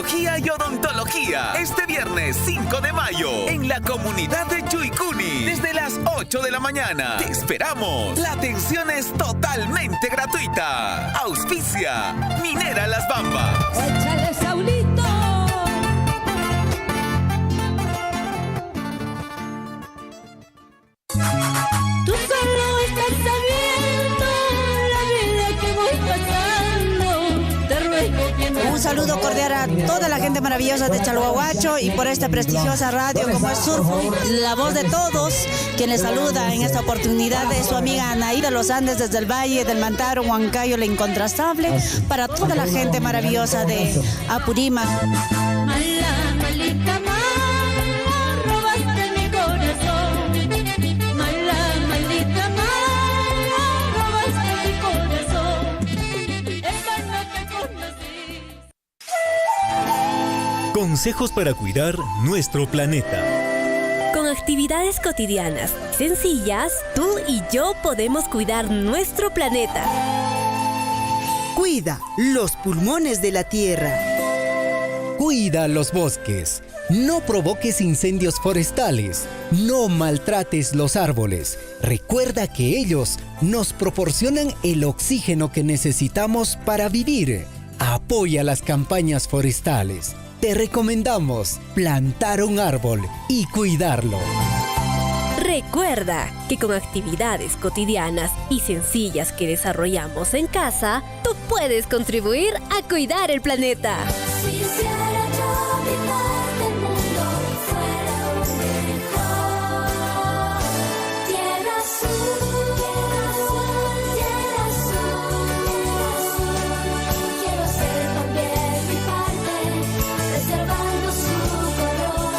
oftalmología y odontología. Este viernes 5 de mayo en la comunidad de Chuicuni. Desde las 8 de la mañana. Te esperamos. La atención es totalmente gratuita. Auspicia Minera Las Bambas. ¡Échale, Saulito! Tú solo estás sabiendo la vida que voy pasando. Te ruego que me... Un saludo cordial a toda la gente maravillosa de Chalhuahuacho y por esta prestigiosa radio como es Surfui, la voz de todos, quien les saluda en esta oportunidad es su amiga Anaída Los Andes desde el Valle del Mantaro, Huancayo, la incontrastable, para toda la gente maravillosa de Apurímac. Mala, malita, mala, robaste mi corazón. Mala, maldita, mala, robaste mi corazón. Esta no te conocí. Consejos para cuidar nuestro planeta. Con actividades cotidianas sencillas, tú y yo podemos cuidar nuestro planeta. Cuida los pulmones de la tierra. Cuida los bosques. No provoques incendios forestales. No maltrates los árboles. Recuerda que ellos nos proporcionan el oxígeno que necesitamos para vivir. Apoya las campañas forestales. Te recomendamos plantar un árbol y cuidarlo. Recuerda que con actividades cotidianas y sencillas que desarrollamos en casa, tú puedes contribuir a cuidar el planeta. Quisiera yo habitar del mundo fuera un mejor. Tierra azul, tierra azul. Quiero hacer también mi parte, preservando su color.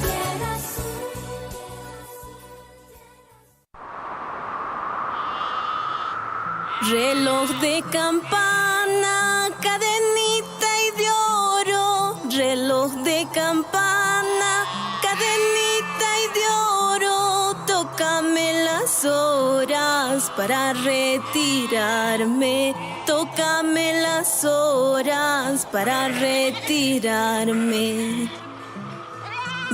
Tierra azul. Reloj de campana, cadenita y de oro. Reloj de campana, cadenita y de oro. Tócame las horas para retirarme. Tócame las horas para retirarme.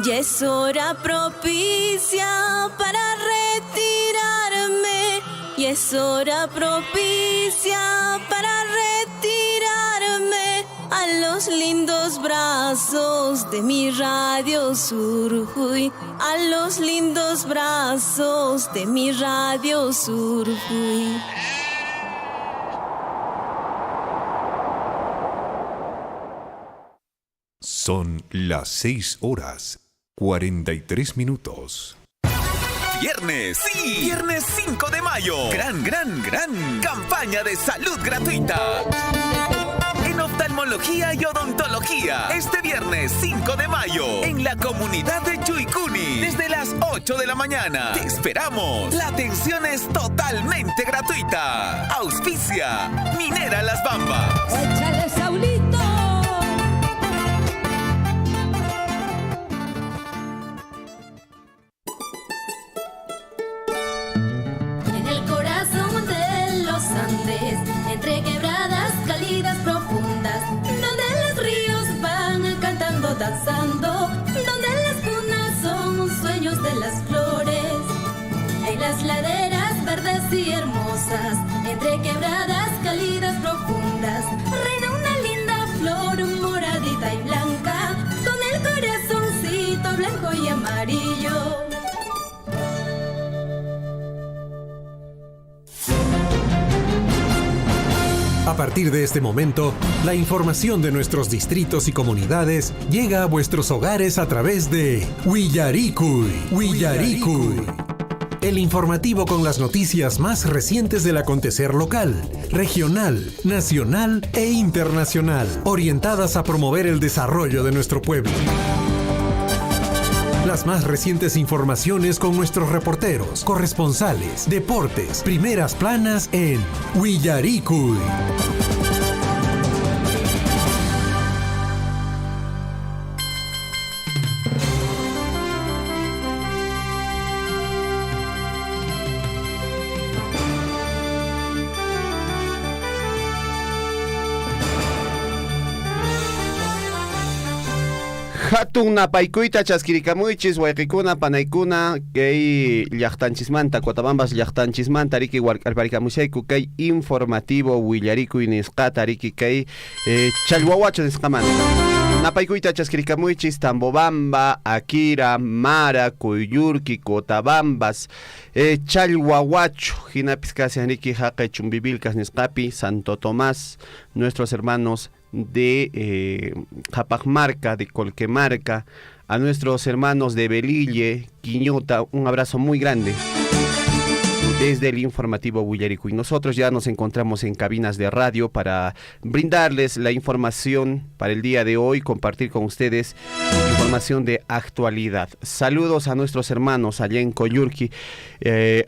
Ya es hora propicia para retirarme. Y es hora propicia para retirarme a los lindos brazos de mi Radio Surfui, a los lindos brazos de mi Radio Surfui. Son las 6:43. Viernes, sí, viernes 5 de mayo. Gran campaña de salud gratuita. En oftalmología y odontología. Este viernes 5 de mayo. En la comunidad de Chuicuni. Desde las 8 de la mañana. Te esperamos. La atención es totalmente gratuita. Auspicia Minera Las Bambas. ¡Échale, Saulito! En el corazón de los Andes, entre quebradas cálidas profundas, donde los ríos van cantando, danzando, donde las cunas son sueños de las flores, en las laderas verdes y hermosas, entre quebradas cálidas profundas, reina una linda flor moradita y blanca, con el corazoncito blanco y amarillo. A partir de este momento, la información de nuestros distritos y comunidades llega a vuestros hogares a través de Willaricui. El informativo con las noticias más recientes del acontecer local, regional, nacional e internacional, orientadas a promover el desarrollo de nuestro pueblo. Las más recientes informaciones con nuestros reporteros, corresponsales, deportes, primeras planas en Willaricui. Hatun napaykuita chaskirikamuychis wayqikuna panaykuna kay llaqtanchismanta Cotabambas llaqtanchismanta riki warkarparikamushayku kay informativo willarikuy nisqata riki kay challwawacho nisqamanta napaykuita chaskirikamuychis Tambobamba, Akira, Mara, Cuyurki, Cotabambas, Chalhuahuacho, hinapis casi riki haqay chumbivilkas nisqapi, Santo Tomás, nuestros hermanos de Japagmarca, de Colquemarca, a nuestros hermanos de Belille, Quiñota, un abrazo muy grande desde el informativo Willarico. Y nosotros ya nos encontramos en cabinas de radio para brindarles la información para el día de hoy, compartir con ustedes información de actualidad. Saludos a nuestros hermanos allá en Coyurqui,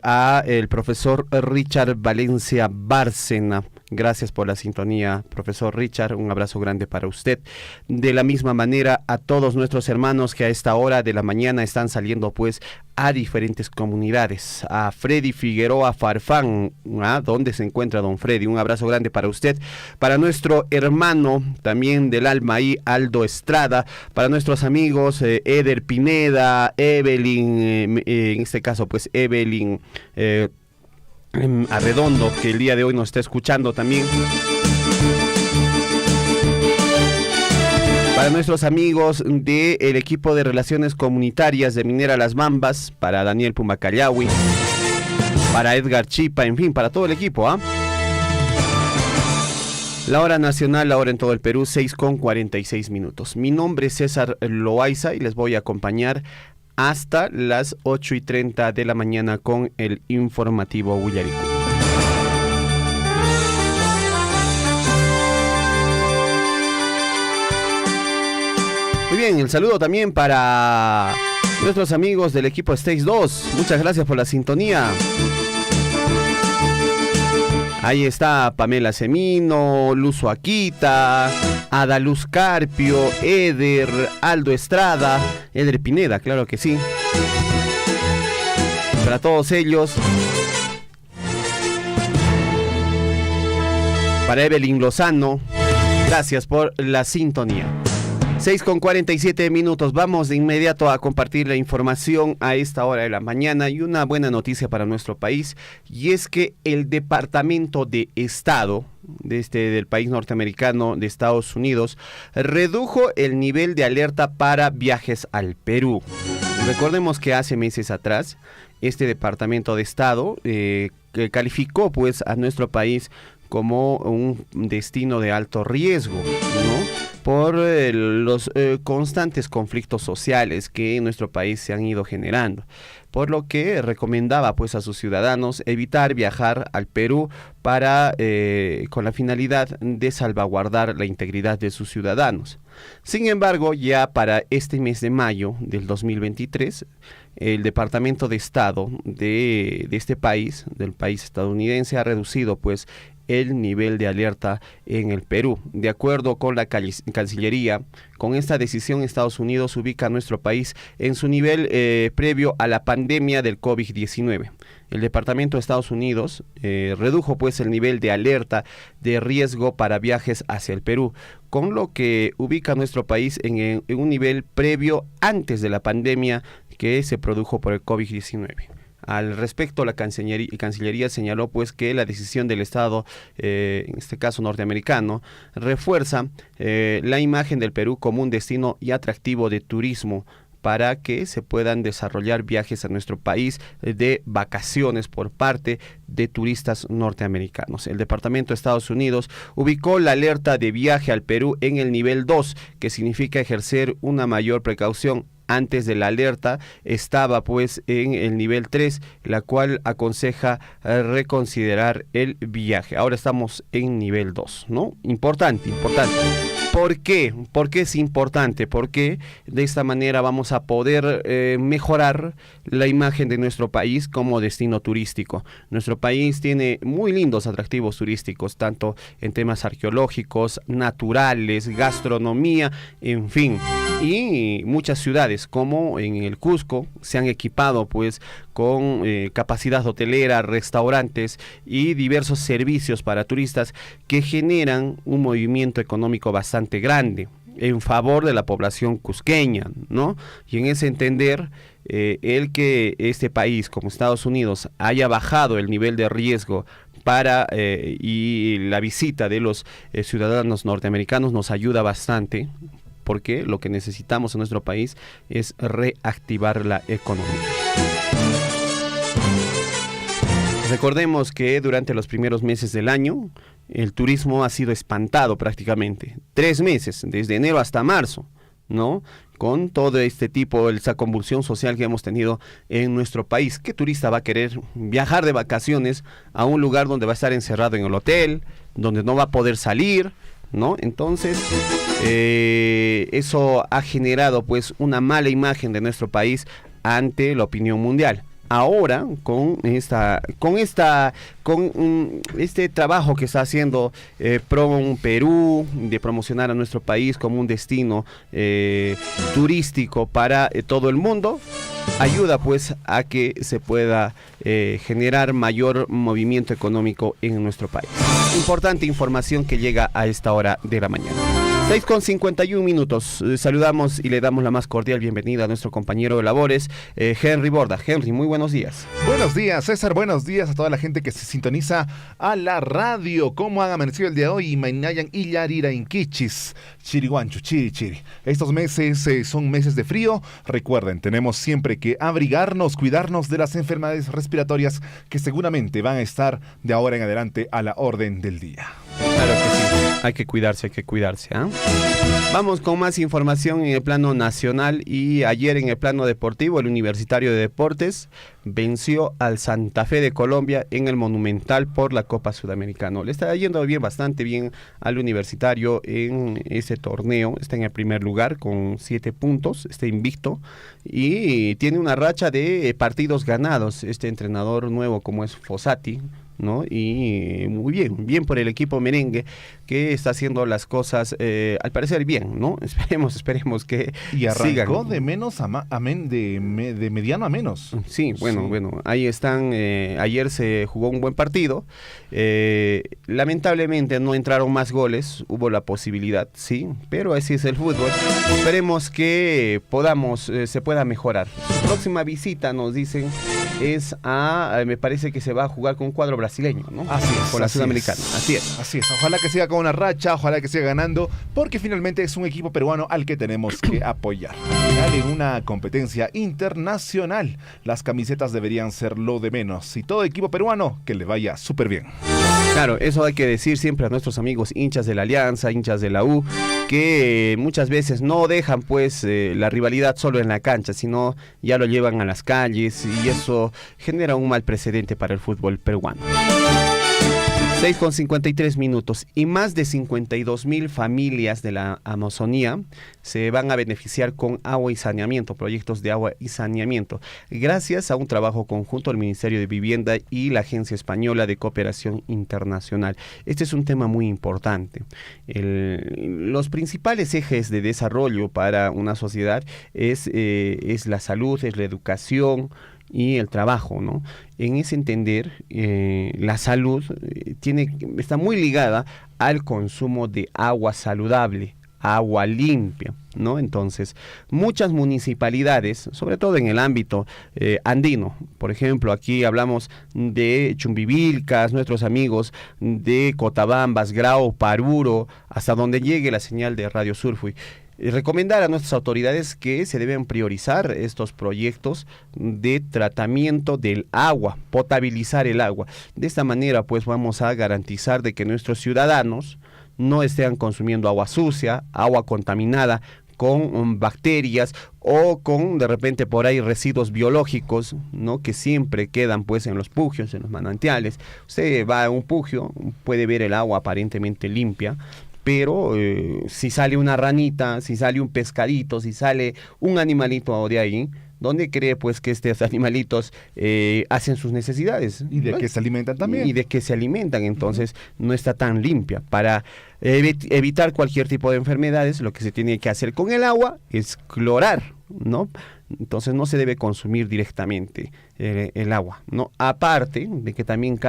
a el profesor Richard Valencia Bárcena. Gracias por la sintonía, profesor Richard, un abrazo grande para usted. De la misma manera, a todos nuestros hermanos que a esta hora de la mañana están saliendo pues a diferentes comunidades. A Freddy Figueroa Farfán, ¿dónde se encuentra don Freddy? Un abrazo grande para usted. Para nuestro hermano también del alma ahí, Aldo Estrada. Para nuestros amigos Eder Pineda, Evelyn, en este caso pues Evelyn Arredondo, que el día de hoy nos está escuchando también. Para nuestros amigos del equipo de relaciones comunitarias de Minera Las Bambas, para Daniel Pumacallawi, para Edgar Chipa, en fin, para todo el equipo, La hora nacional, la hora en todo el Perú, 6:46. Mi nombre es César Loaiza y les voy a acompañar hasta las 8:30 de la mañana con el informativo Willarico. Muy bien, el saludo también para nuestros amigos del equipo Stage 2. Muchas gracias por la sintonía. Ahí está Pamela Semino, Luz Akita, Adaluz Carpio, Eder, Aldo Estrada, Eder Pineda, claro que sí. Para todos ellos. Para Evelyn Lozano, gracias por la sintonía. 6:47. Vamos de inmediato a compartir la información a esta hora de la mañana y una buena noticia para nuestro país, y es que el Departamento de Estado del país norteamericano de Estados Unidos redujo el nivel de alerta para viajes al Perú. Recordemos que hace meses atrás este Departamento de Estado calificó pues a nuestro país como un destino de alto riesgo, ¿no? Por los constantes conflictos sociales que en nuestro país se han ido generando, por lo que recomendaba pues a sus ciudadanos evitar viajar al Perú para con la finalidad de salvaguardar la integridad de sus ciudadanos. Sin embargo, ya para este mes de mayo del 2023, el Departamento de Estado de este país, del país estadounidense, ha reducido pues el nivel de alerta en el Perú. De acuerdo con la Cancillería, con esta decisión Estados Unidos ubica a nuestro país en su nivel previo a la pandemia del COVID-19. El Departamento de Estados Unidos redujo pues el nivel de alerta de riesgo para viajes hacia el Perú, con lo que ubica a nuestro país en un nivel previo antes de la pandemia que se produjo por el COVID-19. Al respecto, la Cancillería señaló pues que la decisión del Estado, en este caso norteamericano, refuerza la imagen del Perú como un destino y atractivo de turismo para que se puedan desarrollar viajes a nuestro país de vacaciones por parte de turistas norteamericanos. El Departamento de Estados Unidos ubicó la alerta de viaje al Perú en el nivel 2, que significa ejercer una mayor precaución. Antes de la alerta estaba pues en el nivel 3, la cual aconseja reconsiderar el viaje. Ahora estamos en nivel 2, ¿no? Importante. ¿Por qué? ¿Por qué es importante? Porque de esta manera vamos a poder mejorar la imagen de nuestro país como destino turístico. Nuestro país tiene muy lindos atractivos turísticos, tanto en temas arqueológicos, naturales, gastronomía, en fin. Y muchas ciudades como en el Cusco se han equipado pues con capacidad hotelera, restaurantes y diversos servicios para turistas que generan un movimiento económico bastante grande. en favor de la población cusqueña, ¿no? Y en ese entender, el que este país, como Estados Unidos, haya bajado el nivel de riesgo para y la visita de los ciudadanos norteamericanos nos ayuda bastante, porque lo que necesitamos en nuestro país es reactivar la economía. Recordemos que durante los primeros meses del año, el turismo ha sido espantado prácticamente. 3 meses, desde enero hasta marzo, ¿no? Con todo este tipo, esa convulsión social que hemos tenido en nuestro país. ¿Qué turista va a querer viajar de vacaciones a un lugar donde va a estar encerrado en el hotel, donde no va a poder salir, ¿no? Entonces, eso ha generado pues una mala imagen de nuestro país ante la opinión mundial. Ahora, con este trabajo que está haciendo Perú, de promocionar a nuestro país como un destino turístico para todo el mundo, ayuda pues a que se pueda generar mayor movimiento económico en nuestro país. Importante información que llega a esta hora de la mañana. 6:51. Saludamos y le damos la más cordial bienvenida a nuestro compañero de labores, Henry Borda. Henry, muy buenos días. Buenos días, César. Buenos días a toda la gente que se sintoniza a la radio. ¿Cómo han amanecido el día de hoy? Mainayan Illarira Inquichis, Chiriguanchu, Chiri. Estos meses son meses de frío. Recuerden, tenemos siempre que abrigarnos, cuidarnos de las enfermedades respiratorias que seguramente van a estar de ahora en adelante a la orden del día. Claro que sí. Hay que cuidarse, ¿eh? Vamos con más información en el plano nacional y ayer en el plano deportivo, el Universitario de Deportes venció al Santa Fe de Colombia en el Monumental por la Copa Sudamericana. Le está yendo bastante bien al Universitario en ese torneo. Está en el primer lugar con 7 puntos, está invicto y tiene una racha de partidos ganados. Este entrenador nuevo como es Fossati, ¿no? Y muy bien por el equipo merengue que está haciendo las cosas al parecer bien, ¿no? Esperemos que y arrancó sigan. De menos de mediano a menos. Sí, bueno, ahí están. Ayer se jugó un buen partido. Lamentablemente no entraron más goles, hubo la posibilidad, sí, pero así es el fútbol. Esperemos que se pueda mejorar. Su próxima visita, nos dicen, es me parece que se va a jugar con un cuadro brasileño, ¿no? Así es. Con la Sudamericana. Así es. Ojalá que siga con una racha, ojalá que siga ganando, porque finalmente es un equipo peruano al que tenemos que apoyar. Al final, en una competencia internacional, las camisetas deberían ser lo de menos. Y todo equipo peruano, que le vaya súper bien. Claro, eso hay que decir siempre a nuestros amigos hinchas de la Alianza, hinchas de la U, que muchas veces no dejan pues la rivalidad solo en la cancha, sino ya lo llevan a las calles y eso genera un mal precedente para el fútbol peruano. 6:53 y más de 52,000 familias de la Amazonía se van a beneficiar con agua y saneamiento, proyectos de agua y saneamiento, gracias a un trabajo conjunto del Ministerio de Vivienda y la Agencia Española de Cooperación Internacional. Este es un tema muy importante. Los principales ejes de desarrollo para una sociedad es la salud, es la educación y el trabajo, ¿no? En ese entender, la salud está muy ligada al consumo de agua saludable, agua limpia, ¿no? Entonces, muchas municipalidades, sobre todo en el ámbito andino, por ejemplo, aquí hablamos de Chumbivilcas, nuestros amigos de Cotabambas, Grau, Paruro, hasta donde llegue la señal de Radio Surfui. Recomendar a nuestras autoridades que se deben priorizar estos proyectos de tratamiento del agua, potabilizar el agua. De esta manera, pues vamos a garantizar de que nuestros ciudadanos no estén consumiendo agua sucia, agua contaminada con bacterias o con de repente por ahí residuos biológicos, ¿no? Que siempre quedan pues en los pugios, en los manantiales. Usted va a un pugio, puede ver el agua aparentemente limpia, pero si sale una ranita, si sale un pescadito, si sale un animalito de ahí, ¿dónde cree pues que estos animalitos hacen sus necesidades? Y de qué se alimentan también. Y de qué se alimentan, entonces no está tan limpia. Para evitar cualquier tipo de enfermedades, lo que se tiene que hacer con el agua es clorar, ¿no? Entonces no se debe consumir directamente el agua, ¿no? Aparte de que también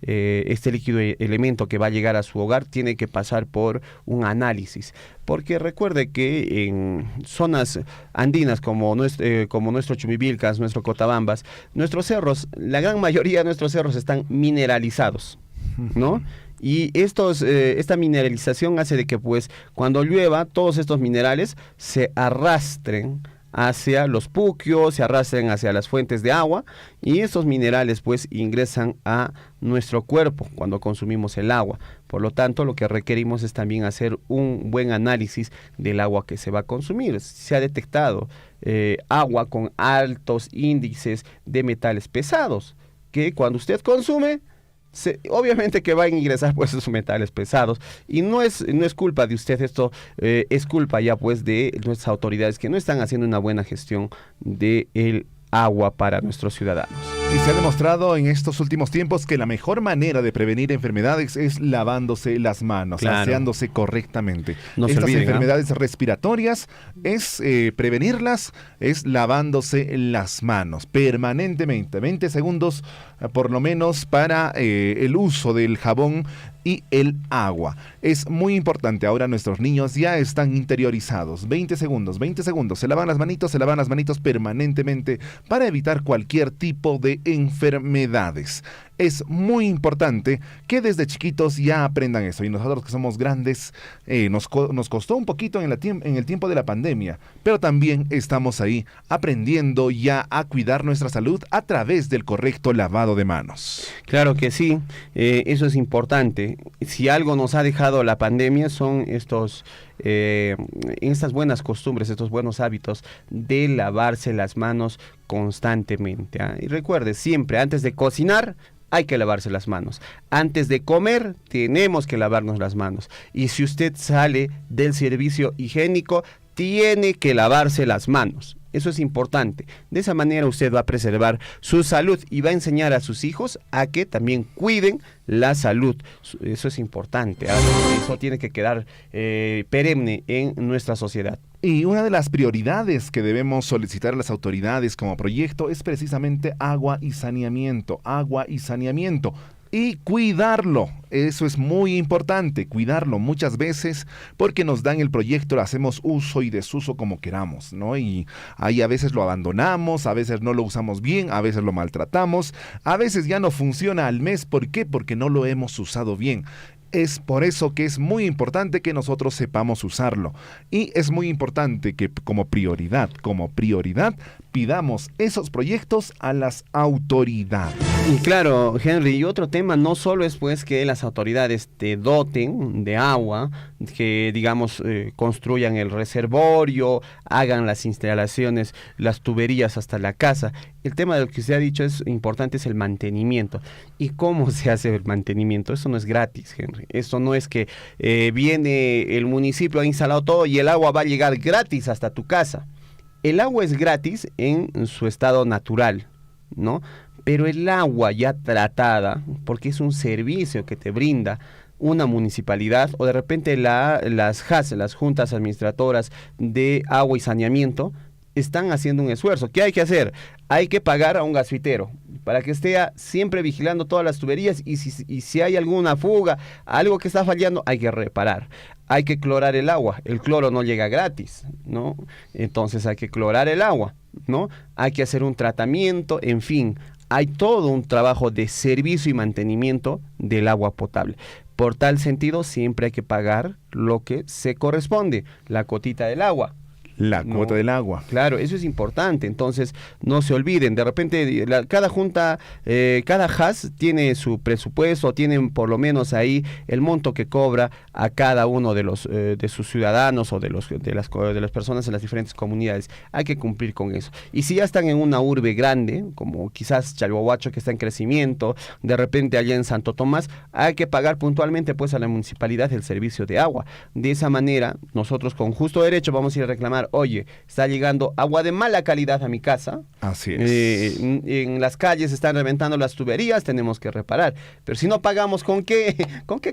este líquido elemento que va a llegar a su hogar tiene que pasar por un análisis porque recuerde que en zonas andinas como nuestro Chumivilcas, nuestro Cotabambas, nuestros cerros, la gran mayoría de nuestros cerros están mineralizados, ¿no? Y esta mineralización hace de que pues cuando llueva todos estos minerales se arrastren hacia los puquios, se arrastren hacia las fuentes de agua, y estos minerales pues ingresan a nuestro cuerpo cuando consumimos el agua. Por lo tanto, lo que requerimos es también hacer un buen análisis del agua que se va a consumir. Se ha detectado agua con altos índices de metales pesados, que cuando usted consume, obviamente que va a ingresar pues esos metales pesados, y no es culpa de usted, esto es culpa ya pues de nuestras autoridades que no están haciendo una buena gestión del agua para nuestros ciudadanos. Y se ha demostrado en estos últimos tiempos que la mejor manera de prevenir enfermedades es lavándose las manos, claro, aseándose correctamente. No Estas se olviden, enfermedades respiratorias, prevenirlas es lavándose las manos permanentemente, 20 segundos por lo menos para el uso del jabón y el agua. Es muy importante. Ahora nuestros niños ya están interiorizados. 20 segundos. Se lavan las manitos permanentemente para evitar cualquier tipo de enfermedades. Es muy importante que desde chiquitos ya aprendan eso. Y nosotros que somos grandes, nos costó un poquito en el tiempo de la pandemia, pero también estamos ahí aprendiendo ya a cuidar nuestra salud a través del correcto lavado de manos. Claro que sí, eso es importante. Si algo nos ha dejado la pandemia son estas buenas costumbres, estos buenos hábitos de lavarse las manos constantemente. Y recuerde, siempre antes de cocinar hay que lavarse las manos. Antes de comer tenemos que lavarnos las manos. Y si usted sale del servicio higiénico, tiene que lavarse las manos. Eso es importante. De esa manera usted va a preservar su salud y va a enseñar a sus hijos a que también cuiden la salud. Eso es importante. Eso tiene que quedar perenne en nuestra sociedad. Y una de las prioridades que debemos solicitar a las autoridades como proyecto es precisamente agua y saneamiento. Y cuidarlo, eso es muy importante, cuidarlo muchas veces, porque nos dan el proyecto, lo hacemos uso y desuso como queramos, ¿no? Y ahí a veces lo abandonamos, a veces no lo usamos bien, a veces lo maltratamos, a veces ya no funciona al mes. ¿Por qué? Porque no lo hemos usado bien. Es por eso que es muy importante que nosotros sepamos usarlo. Y es muy importante que como prioridad, pidamos esos proyectos a las autoridades. Y claro, Henry, y otro tema no solo es pues que las autoridades te doten de agua, que digamos construyan el reservorio, hagan las instalaciones, las tuberías hasta la casa. El tema de lo que usted ha dicho es importante, es el mantenimiento. ¿Y cómo se hace el mantenimiento? Eso no es gratis, Henry. Eso no es que viene el municipio, ha instalado todo y el agua va a llegar gratis hasta tu casa. El agua es gratis en su estado natural, ¿no? Pero el agua ya tratada, porque es un servicio que te brinda una municipalidad o de repente las JAS, las juntas administradoras de agua y saneamiento, están haciendo un esfuerzo. ¿Qué hay que hacer? Hay que pagar a un gasfitero para que esté siempre vigilando todas las tuberías y si hay alguna fuga, algo que está fallando, hay que reparar. Hay que clorar el agua. El cloro no llega gratis, ¿no? Entonces hay que clorar el agua, ¿no? Hay que hacer un tratamiento, en fin. Hay todo un trabajo de servicio y mantenimiento del agua potable. Por tal sentido, siempre hay que pagar lo que se corresponde, la cotita del agua. La cuota del agua. Claro, eso es importante. Entonces, no se olviden. De repente, cada junta, cada JAS tiene su presupuesto, tienen por lo menos ahí el monto que cobra a cada uno de los de sus ciudadanos o de las personas en las diferentes comunidades. Hay que cumplir con eso. Y si ya están en una urbe grande, como quizás Chalhuahuacho, que está en crecimiento, de repente allá en Santo Tomás, hay que pagar puntualmente pues a la municipalidad el servicio de agua. De esa manera, nosotros con justo derecho vamos a ir a reclamar: oye, está llegando agua de mala calidad a mi casa. Así es. En las calles están reventando las tuberías, tenemos que reparar. Pero si no pagamos, ¿con qué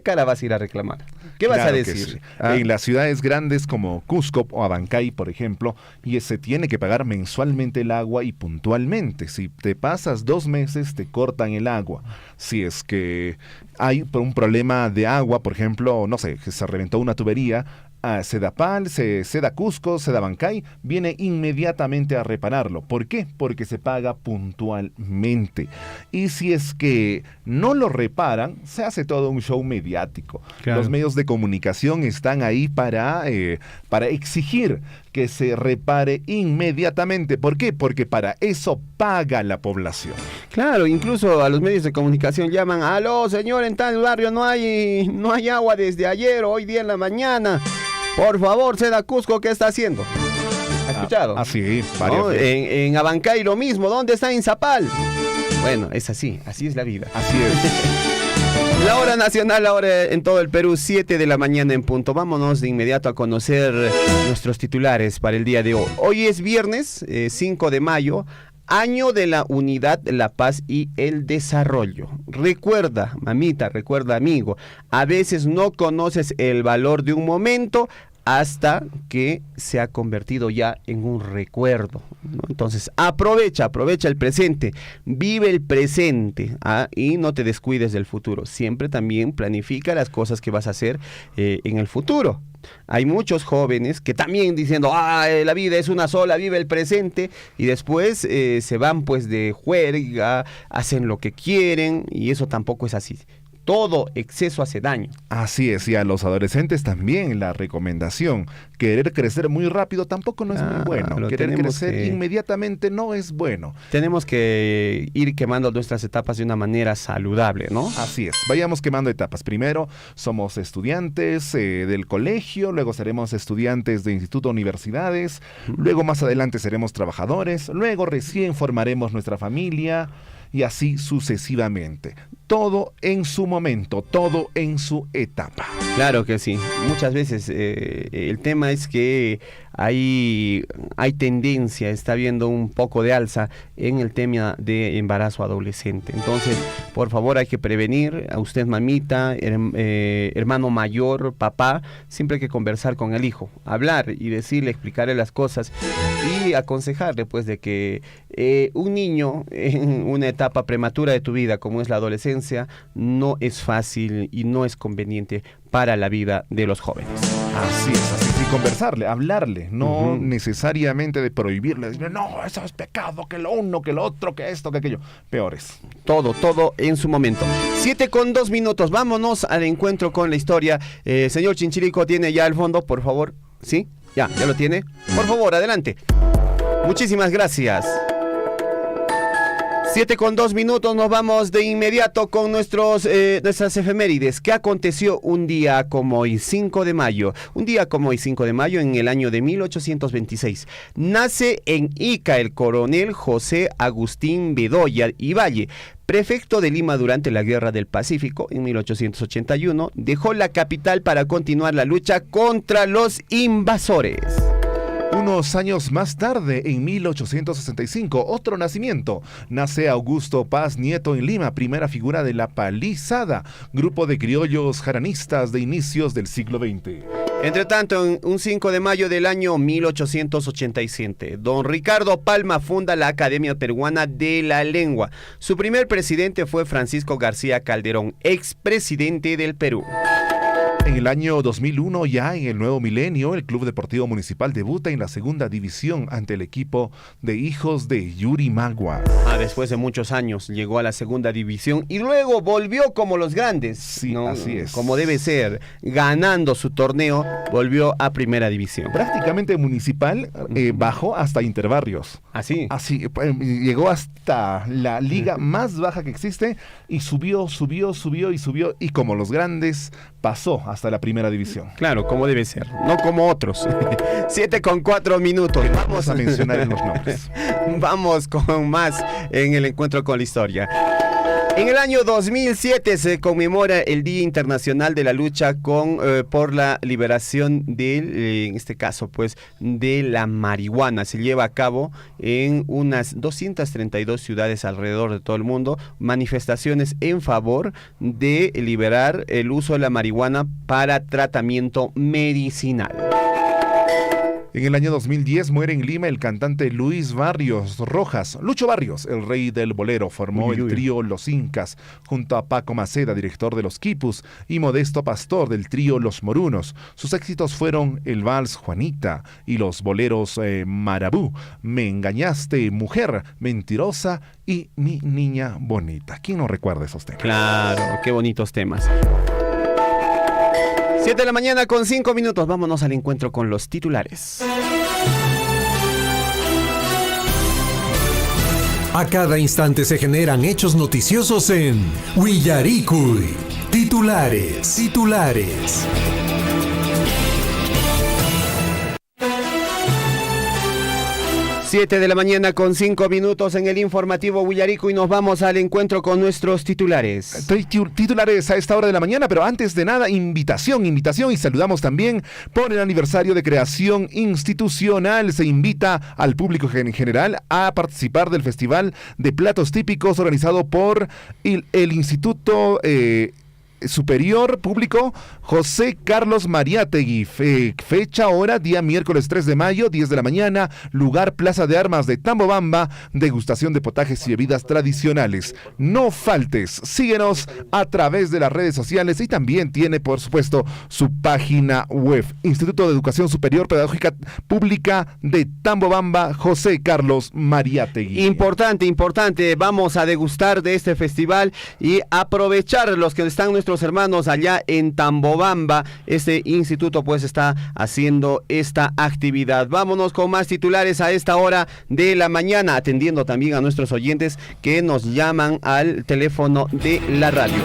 cara vas a ir a reclamar? ¿Qué vas a decir? Sí. En las ciudades grandes como Cusco o Abancay, por ejemplo, y se tiene que pagar mensualmente el agua y puntualmente. Si te pasas 2 meses, te cortan el agua. Si es que hay un problema de agua, por ejemplo, no sé, que se reventó una tubería, a Sedapal, Seda Cusco, Seda Bancay, viene inmediatamente a repararlo. ¿Por qué? Porque se paga puntualmente. Y si es que no lo reparan, se hace todo un show mediático. Claro. Los medios de comunicación están ahí para exigir que se repare inmediatamente. ¿Por qué? Porque para eso paga la población. Claro, incluso a los medios de comunicación llaman, aló señor, en tal barrio no hay agua desde ayer o hoy día en la mañana. Por favor, Seda Cusco, ¿qué está haciendo? ¿Ha escuchado? Así, ¿No? En Abancay lo mismo, ¿dónde está Inzapal? Bueno, es así es la vida. Así es. La hora nacional ahora en todo el Perú, 7 de la mañana en punto. Vámonos de inmediato a conocer nuestros titulares para el día de hoy. Hoy es viernes, 5 de mayo. Año de la unidad, la paz y el desarrollo. Recuerda, mamita, recuerda, amigo, a veces no conoces el valor de un momento hasta que se ha convertido ya en un recuerdo, ¿no? Entonces, aprovecha el presente, vive el presente, y no te descuides del futuro. Siempre también planifica las cosas que vas a hacer en el futuro. Hay muchos jóvenes que también diciendo, la vida es una sola, vive el presente, y después se van pues de juerga, hacen lo que quieren, y eso tampoco es así. Todo exceso hace daño. Así es, y a los adolescentes también la recomendación. Querer crecer muy rápido tampoco no es muy bueno. Querer crecer inmediatamente no es bueno. Tenemos que ir quemando nuestras etapas de una manera saludable, ¿no? Así es, vayamos quemando etapas. Primero somos estudiantes del colegio, luego seremos estudiantes de instituto, universidades, luego más adelante seremos trabajadores, luego recién formaremos nuestra familia, y así sucesivamente. Todo en su momento, todo en su etapa. Claro que sí. Muchas veces el tema es que hay tendencia, está habiendo un poco de alza en el tema de embarazo adolescente. Entonces, por favor, hay que prevenir. A usted, mamita, hermano mayor, papá, siempre hay que conversar con el hijo, hablar y decirle, explicarle las cosas y aconsejarle pues de que un niño en una etapa prematura de tu vida como es la adolescencia no es fácil y no es conveniente para la vida de los jóvenes. Así es, y conversarle, hablarle, no necesariamente de prohibirle, decirle, no, eso es pecado, que lo uno, que lo otro, que esto, que aquello. Peores. Todo en su momento. 7:02, vámonos al encuentro con la historia. Señor Chinchilico, ¿tiene ya el fondo, por favor? ¿Sí? Ya lo tiene. Por favor, adelante. Muchísimas gracias. 7:02, nos vamos de inmediato con nuestras efemérides. ¿Qué aconteció un día como hoy, 5 de mayo? Un día como hoy, 5 de mayo, en el año de 1826. Nace en Ica el coronel José Agustín Bedoya y Valle, prefecto de Lima durante la Guerra del Pacífico en 1881. Dejó la capital para continuar la lucha contra los invasores. Unos años más tarde, en 1865, otro nacimiento. Nace Augusto Paz Nieto en Lima, primera figura de la Palizada, grupo de criollos jaranistas de inicios del siglo XX. Entre tanto, en un 5 de mayo del año 1887, don Ricardo Palma funda la Academia Peruana de la Lengua. Su primer presidente fue Francisco García Calderón, expresidente del Perú. En el año 2001, ya en el nuevo milenio, el Club Deportivo Municipal debuta en la segunda división ante el equipo de Hijos de Yurimaguas. Después de muchos años llegó a la segunda división y luego volvió como los grandes. Sí, ¿no? Así es. Como debe ser, ganando su torneo, volvió a primera división. Prácticamente Municipal bajó hasta Interbarrios. Así. Llegó hasta la liga más baja que existe y subió, y como los grandes pasó hasta la primera división. Claro, como debe ser, no como otros. 7:04. Vamos a mencionar los nombres. Vamos con más en el encuentro con la historia. En el año 2007 se conmemora el Día Internacional de la Lucha por la liberación en este caso, pues, de la marihuana. Se lleva a cabo en unas 232 ciudades alrededor de todo el mundo, manifestaciones en favor de liberar el uso de la marihuana para tratamiento medicinal. En el año 2010 muere en Lima el cantante Lucho Barrios, el rey del bolero. Formó el trío Los Incas, junto a Paco Maceda, director de Los Quipus, y Modesto Pastor, del trío Los Morunos. Sus éxitos fueron el vals Juanita y los boleros Marabú, Me engañaste, Mujer, Mentirosa y Mi niña bonita. ¿Quién no recuerda esos temas? Claro, qué bonitos temas. 7 de la mañana con 5 minutos. Vámonos al encuentro con los titulares. A cada instante se generan hechos noticiosos en Willaricui. Titulares. 7 de la mañana con 5 minutos en el informativo Willaricui y nos vamos al encuentro con nuestros titulares. Titulares a esta hora de la mañana, pero antes de nada, invitación y saludamos también por el aniversario de creación institucional. Se invita al público en general a participar del Festival de Platos Típicos organizado por el Instituto Superior Público José Carlos Mariátegui. Fecha, hora, día miércoles 3 de mayo, 10 de la mañana, lugar Plaza de Armas de Tambobamba, degustación de potajes y bebidas tradicionales. No faltes, síguenos a través de las redes sociales y también tiene, por supuesto, su página web. Instituto de Educación Superior Pedagógica Pública de Tambobamba, José Carlos Mariátegui. Importante, vamos a degustar de este festival y aprovechar los que están nuestros hermanos allá en Tambobamba. Este instituto pues está haciendo esta actividad. Vámonos con más titulares a esta hora de la mañana, atendiendo también a nuestros oyentes que nos llaman al teléfono de la radio.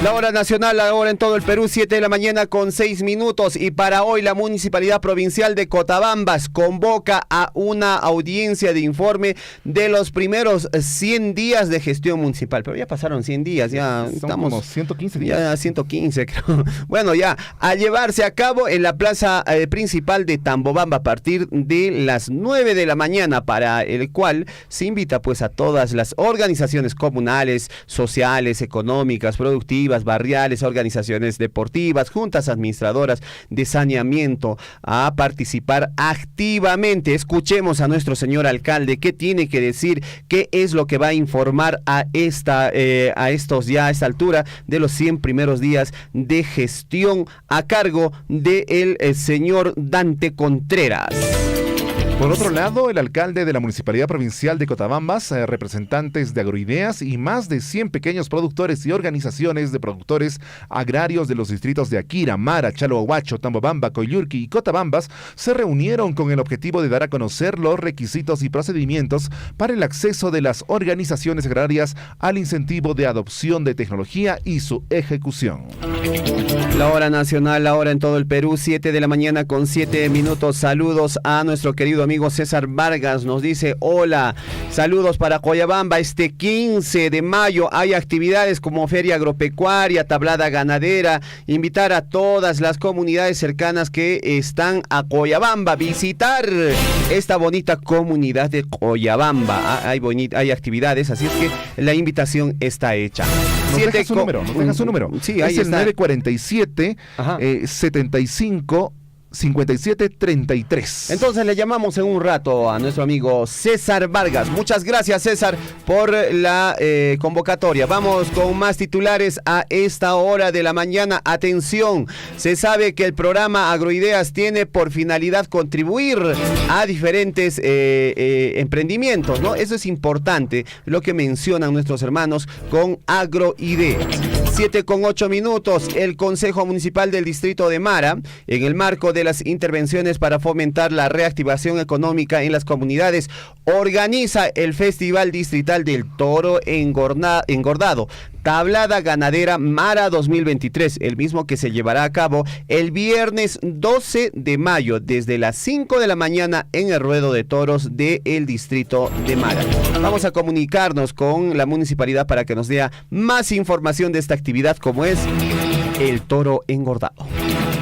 La hora nacional, la hora en todo el Perú, 7 de la mañana con 6 minutos. Y para hoy la Municipalidad Provincial de Cotabambas convoca a una audiencia de informe de los primeros 100 días de gestión municipal. Pero ya pasaron 100 días, ya estamos... como 115 días. Ya 115 creo. Bueno, ya a llevarse a cabo en la plaza principal de Tambobamba a partir de las 9 de la mañana, para el cual se invita pues a todas las organizaciones comunales, sociales, económicas, productivas, barriales, organizaciones deportivas, juntas administradoras de saneamiento a participar activamente. Escuchemos a nuestro señor alcalde qué tiene que decir, qué es lo que va a informar a esta altura de los 100 primeros días de gestión a cargo del señor Dante Contreras. Por otro lado, el alcalde de la Municipalidad Provincial de Cotabambas, representantes de Agroideas y más de 100 pequeños productores y organizaciones de productores agrarios de los distritos de Akira, Mara, Chalhuahuacho, Tambobamba, Coyurqui y Cotabambas se reunieron con el objetivo de dar a conocer los requisitos y procedimientos para el acceso de las organizaciones agrarias al incentivo de adopción de tecnología y su ejecución. La hora nacional, la hora en todo el Perú, 7 de la mañana con 7 minutos. Saludos a nuestro querido amigo César Vargas, nos dice: hola, saludos para Coyabamba. Este 15 de mayo hay actividades como feria agropecuaria, tablada ganadera. Invitar a todas las comunidades cercanas que están a Coyabamba, visitar esta bonita comunidad de Coyabamba. Hay actividades, así es que la invitación está hecha. Nos deja su número. Sí, ahí es el está. 947 75 5733. Entonces le llamamos en un rato a nuestro amigo César Vargas. Muchas gracias, César, por la convocatoria. Vamos con más titulares a esta hora de la mañana. Atención, se sabe que el programa Agroideas tiene por finalidad contribuir a diferentes emprendimientos, ¿no? Eso es importante, lo que mencionan nuestros hermanos con Agroideas. 7:08 minutos. El Consejo Municipal del Distrito de Mara, en el marco de las intervenciones para fomentar la reactivación económica en las comunidades, organiza el Festival Distrital del Toro Engordado, Tablada Ganadera Mara 2023, el mismo que se llevará a cabo el viernes 12 de mayo desde las 5 de la mañana en el ruedo de toros del distrito de Mara. Vamos a comunicarnos con la municipalidad para que nos dé más información de esta actividad, como es el toro engordado.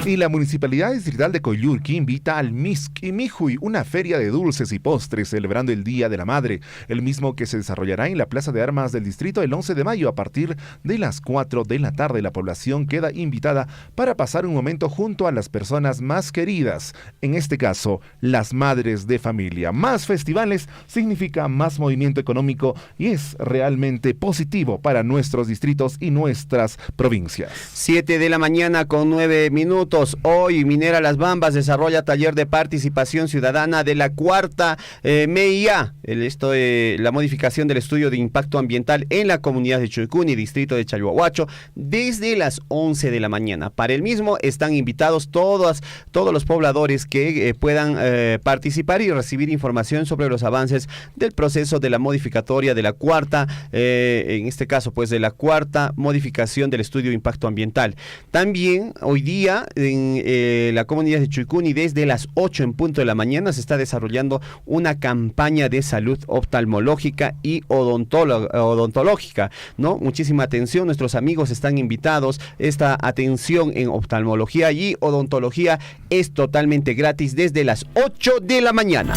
Y la Municipalidad Distrital de Coyurqui invita al Misquimijuy, una feria de dulces y postres celebrando el Día de la Madre, el mismo que se desarrollará en la Plaza de Armas del Distrito el 11 de mayo a partir de las 4 de la tarde. La población queda invitada para pasar un momento junto a las personas más queridas, en este caso, las madres de familia. Más festivales significa más movimiento económico y es realmente positivo para nuestros distritos y nuestras provincias. 7 de la mañana con 9 minutos. Hoy Minera Las Bambas desarrolla taller de participación ciudadana de la cuarta MEIA. La modificación del estudio de impacto ambiental en la comunidad de Chuycuni, distrito de Chalhuahuacho, desde las 11 de la mañana. Para el mismo están invitados todos los pobladores que puedan participar y recibir información sobre los avances del proceso de la modificatoria de la cuarta, en este caso pues de la cuarta modificación del estudio de impacto ambiental. También hoy día en la comunidad de Chuycuni, desde las 8 en punto de la mañana, se está desarrollando una campaña de salud oftalmológica y odontológica, ¿no? Muchísima atención, nuestros amigos están invitados. Esta atención en oftalmología y odontología es totalmente gratis desde las 8 de la mañana.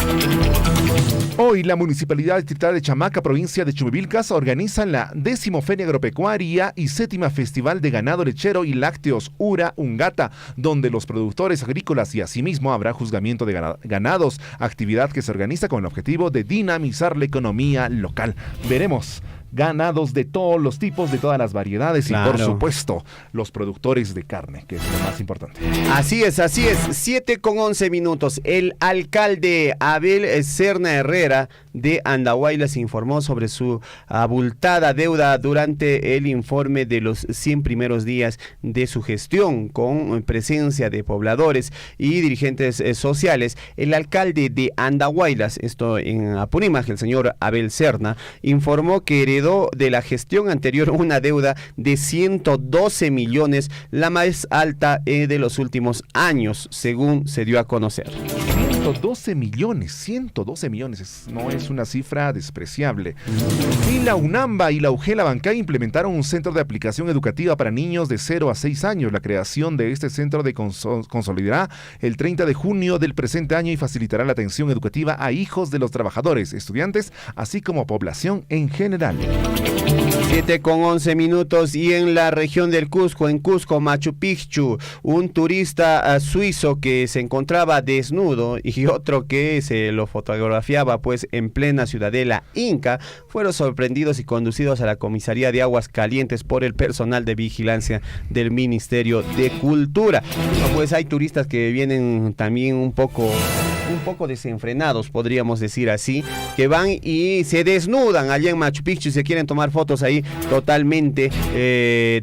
Hoy la Municipalidad Distrital de Chamaca, provincia de Chumivilcas, organiza la 10ª Feria Agropecuaria y 7ª Festival de Ganado Lechero y Lácteos Ura Ungata, donde los productores agrícolas y asimismo habrá juzgamiento de ganados, actividad que se organiza con el objetivo de dinamizar la economía local. Veremos ganados de todos los tipos, de todas las variedades, claro. Y por supuesto los productores de carne, que es lo más importante. Así es, 7 con 11 minutos. El alcalde Abel Serna Herrera de Andahuaylas informó sobre su abultada deuda durante el informe de los 100 primeros días de su gestión, con presencia de pobladores y dirigentes sociales. El alcalde de Andahuaylas, esto en Apurímac, el señor Abel Serna, informó que heredó de la gestión anterior una deuda de 112 millones, la más alta de los últimos años, según se dio a conocer. 112 millones, no es una cifra despreciable. Y la UNAMBA y la UGELA Bancay implementaron un centro de aplicación educativa para niños de 0 a 6 años. La creación de este centro consolidará el 30 de junio del presente año y facilitará la atención educativa a hijos de los trabajadores, estudiantes, así como población en general. 7 con 11 minutos y en la región del Cusco, en Cusco, Machu Picchu, un turista suizo que se encontraba desnudo y otro que se lo fotografiaba pues en plena ciudadela inca, fueron sorprendidos y conducidos a la comisaría de Aguas Calientes por el personal de vigilancia del Ministerio de Cultura. Bueno, pues hay turistas que vienen también un poco desenfrenados, podríamos decir así, que van y se desnudan allá en Machu Picchu y se quieren tomar fotos ahí totalmente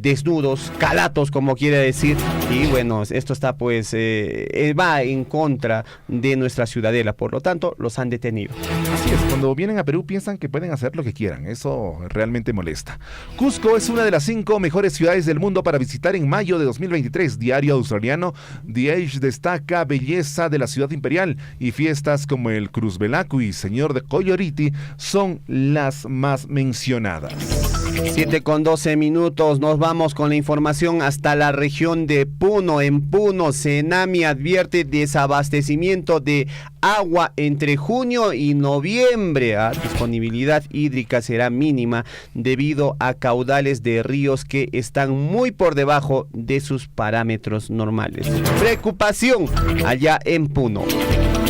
desnudos, calatos como quiere decir, y bueno, esto está pues va en contra de nuestra ciudadela, por lo tanto los han detenido. Así es, cuando vienen a Perú piensan que pueden hacer lo que quieran, eso realmente molesta. Cusco es una de las 5 mejores ciudades del mundo para visitar en mayo de 2023. Diario australiano The Age destaca belleza de la ciudad imperial y fiestas como el Cruz Velacu y Señor de Coyoriti son las más mencionadas. 7 con 12 minutos, nos vamos con la información hasta la región de Puno. En Puno, Senami advierte desabastecimiento de agua entre junio y noviembre. Disponibilidad hídrica será mínima debido a caudales de ríos que están muy por debajo de sus parámetros normales. Preocupación allá en Puno.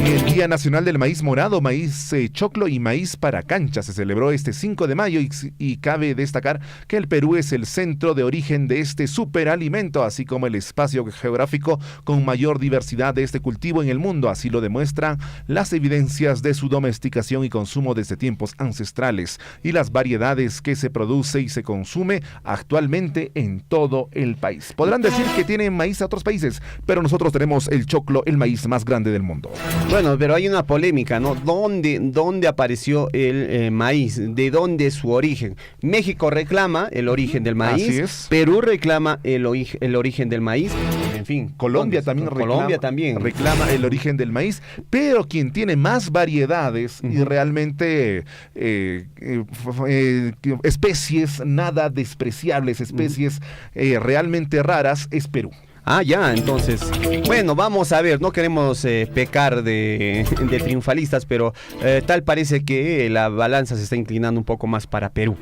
El Día Nacional del Maíz Morado, maíz choclo y maíz para cancha se celebró este 5 de mayo y cabe destacar que el Perú es el centro de origen de este superalimento, así como el espacio geográfico con mayor diversidad de este cultivo en el mundo. Así lo demuestran las evidencias de su domesticación y consumo desde tiempos ancestrales y las variedades que se produce y se consume actualmente en todo el país. Podrán decir que tienen maíz a otros países, pero nosotros tenemos el choclo, el maíz más grande del mundo. Bueno, pero hay una polémica, ¿no? ¿Dónde apareció el maíz? ¿De dónde es su origen? México reclama el origen del maíz. Así es. Perú reclama el origen del maíz. En fin, Colombia también reclama el origen del maíz, pero quien tiene más variedades y realmente especies nada despreciables, especies realmente raras, es Perú. Ah, ya, entonces, bueno, vamos a ver, no queremos pecar de triunfalistas, pero tal parece que la balanza se está inclinando un poco más para Perú.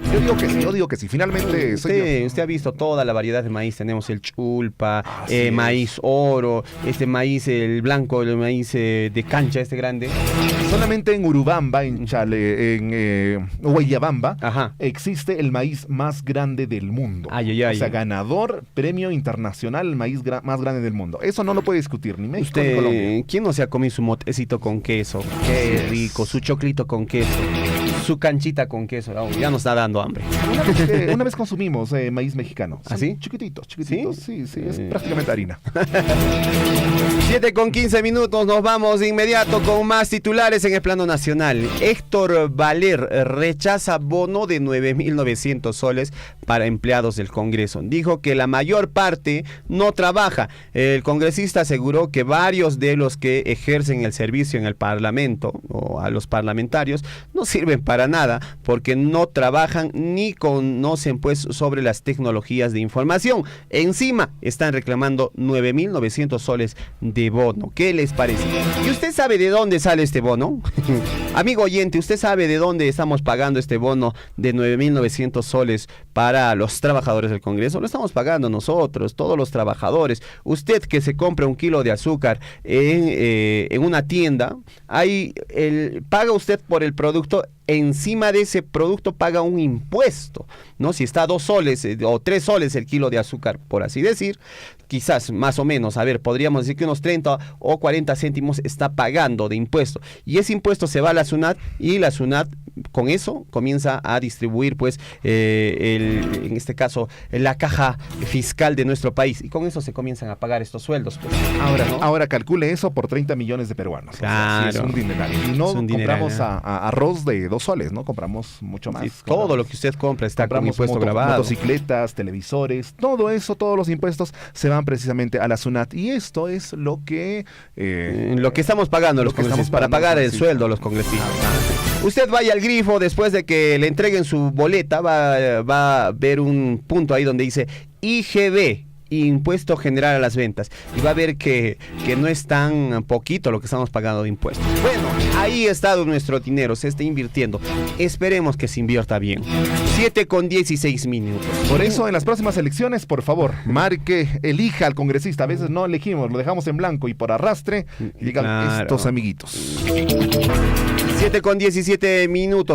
Yo digo que sí, finalmente usted ha visto toda la variedad de maíz, tenemos el chulpa, maíz oro, este maíz, el blanco, el maíz de cancha, este grande. Solamente en Urubamba, en Huayabamba, existe el maíz más grande del mundo. O sea, ganador, premio internacional, el maíz más grande del mundo. Eso no lo puede discutir ni México ni Colombia. ¿Quién no se ha comido su motecito con queso? Qué rico, su choclito con queso, su canchita con queso. Ya nos está dando hambre. Una vez consumimos maíz mexicano. ¿Ah, sí? Chiquititos. Sí, es prácticamente harina. 7:15, nos vamos de inmediato con más titulares en el plano nacional. Héctor Valer rechaza bono de 9.900 soles para empleados del Congreso. Dijo que la mayor parte no trabaja. El congresista aseguró que varios de los que ejercen el servicio en el Parlamento o a los parlamentarios no sirven para nada porque no trabajan ni conocen pues sobre las tecnologías de información. Encima están reclamando 9.900 soles de bono. ¿Qué les parece? ¿Y usted sabe de dónde sale este bono? Amigo oyente, ¿usted sabe de dónde estamos pagando este bono de 9.900 soles para los trabajadores del Congreso? Lo estamos pagando nosotros, todos los trabajadores. Usted que se compra un kilo de azúcar en una tienda, paga usted por el producto. Encima de ese producto paga un impuesto, ¿no? Si está 2 soles o 3 soles el kilo de azúcar, por así decir, quizás más o menos, podríamos decir que unos 30 o 40 céntimos está pagando de impuesto. Y ese impuesto se va a la SUNAT y la SUNAT con eso comienza a distribuir, pues, en este caso, la caja fiscal de nuestro país. Y con eso se comienzan a pagar estos sueldos. Pues. Ahora calcule eso por 30 millones de peruanos. Claro. O sea, sí es un dineral. Y no compramos arroz de 2 soles, ¿no? Compramos mucho más. Sí, todo lo que usted compra está con impuesto grabado. Motocicletas, televisores, todo eso, todos los impuestos se van precisamente a la SUNAT. Y esto es lo que estamos pagando los congresistas, para pagar el sueldo a los congresistas. Usted vaya al grifo, después de que le entreguen su boleta, va a ver un punto ahí donde dice IGB, Impuesto General a las Ventas, y va a ver que no es tan poquito lo que estamos pagando de impuestos. Bueno, ahí está nuestro dinero, se está invirtiendo. Esperemos que se invierta bien. 7:16. Por eso, en las próximas elecciones, por favor, elija al congresista. A veces no elegimos, lo dejamos en blanco y por arrastre digan estos amiguitos. 7:17.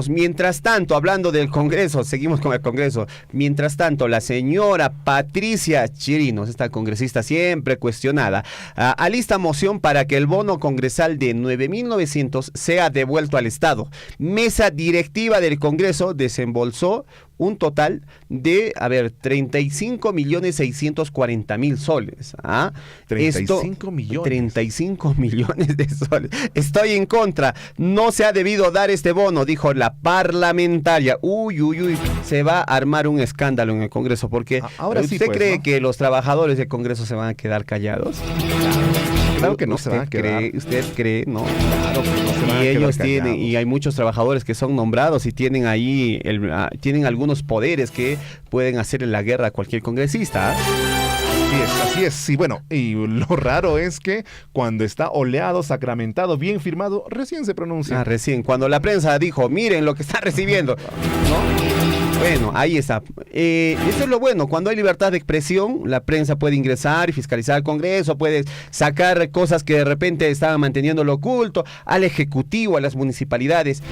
Mientras tanto, hablando del Congreso, seguimos con el Congreso. Mientras tanto, la señora Patricia Chirinos, esta congresista siempre cuestionada, alista moción para que el bono congresal de 9.900 sea devuelto al Estado. Mesa directiva del Congreso desembolsó un total de, 35.640.000 soles. 35 millones. 35 millones de soles. Estoy en contra. No se ha debido dar este bono, dijo la parlamentaria. Uy, se va a armar un escándalo en el Congreso, porque ¿usted cree que los trabajadores del Congreso se van a quedar callados? Claro que no se van a quedar. ¿Usted cree? No, claro que no se van a quedar ellos tienen callados. Y hay muchos trabajadores que son nombrados y tienen ahí tienen algunos poderes que pueden hacerle la guerra a cualquier congresista. Así es. Y bueno, y lo raro es que cuando está oleado, sacramentado, bien firmado, recién se pronuncia. Recién. Cuando la prensa dijo, miren lo que está recibiendo, ¿no? Bueno, ahí está. Eso es lo bueno. Cuando hay libertad de expresión, la prensa puede ingresar y fiscalizar al Congreso, puede sacar cosas que de repente estaban manteniendo lo oculto, al Ejecutivo, a las municipalidades.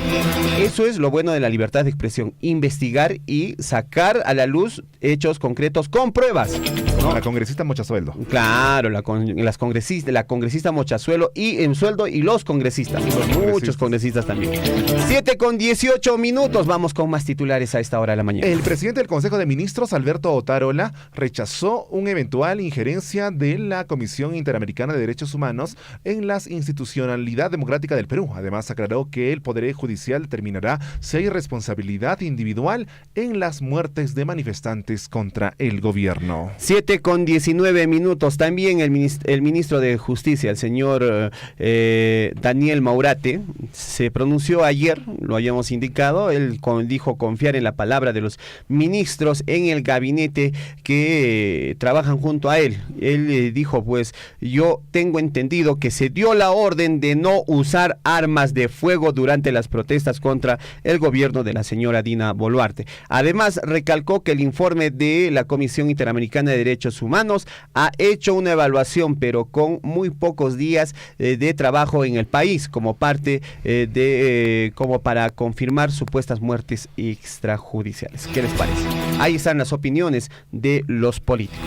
Eso es lo bueno de la libertad de expresión. Investigar y sacar a la luz hechos concretos con pruebas, ¿no? La congresista Mochasueldo. Claro, la congresista Mochasueldo y en sueldo y los congresistas. Muchos congresistas también. 7:18. Vamos con más titulares a esta hora de la mañana. El presidente del Consejo de Ministros, Alberto Otárola, rechazó una eventual injerencia de la Comisión Interamericana de Derechos Humanos en la institucionalidad democrática del Perú. Además, aclaró que el Poder Judicial determinará si hay responsabilidad individual en las muertes de manifestantes contra el gobierno. 7:19. También el ministro de Justicia, el señor Daniel Maurate, se pronunció ayer, lo habíamos indicado. Él dijo confiar en la palabra de los ministros en el gabinete que trabajan junto a él. Él dijo, pues, yo tengo entendido que se dio la orden de no usar armas de fuego durante las protestas contra el gobierno de la señora Dina Boluarte. Además, recalcó que el informe de la Comisión Interamericana de Derechos Humanos ha hecho una evaluación, pero con muy pocos días de trabajo en el país, como parte como para confirmar supuestas muertes extrajudiciales. ¿Qué les parece? Ahí están las opiniones de los políticos.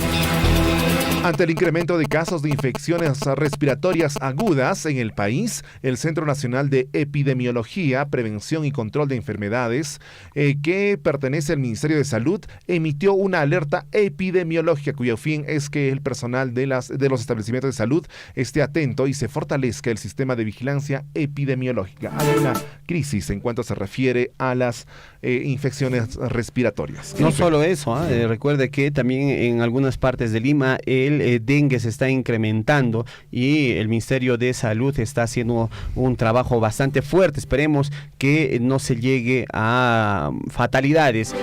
Ante el incremento de casos de infecciones respiratorias agudas en el país, el Centro Nacional de Epidemiología, Prevención y Control de Enfermedades, que pertenece al Ministerio de Salud, emitió una alerta epidemiológica cuyo fin es que el personal de los establecimientos de salud esté atento y se fortalezca el sistema de vigilancia epidemiológica. Hay una crisis en cuanto se refiere a las infecciones respiratorias. No solo eso, recuerde que también en algunas partes de Lima el dengue se está incrementando y el Ministerio de Salud está haciendo un trabajo bastante fuerte. Esperemos que no se llegue a fatalidades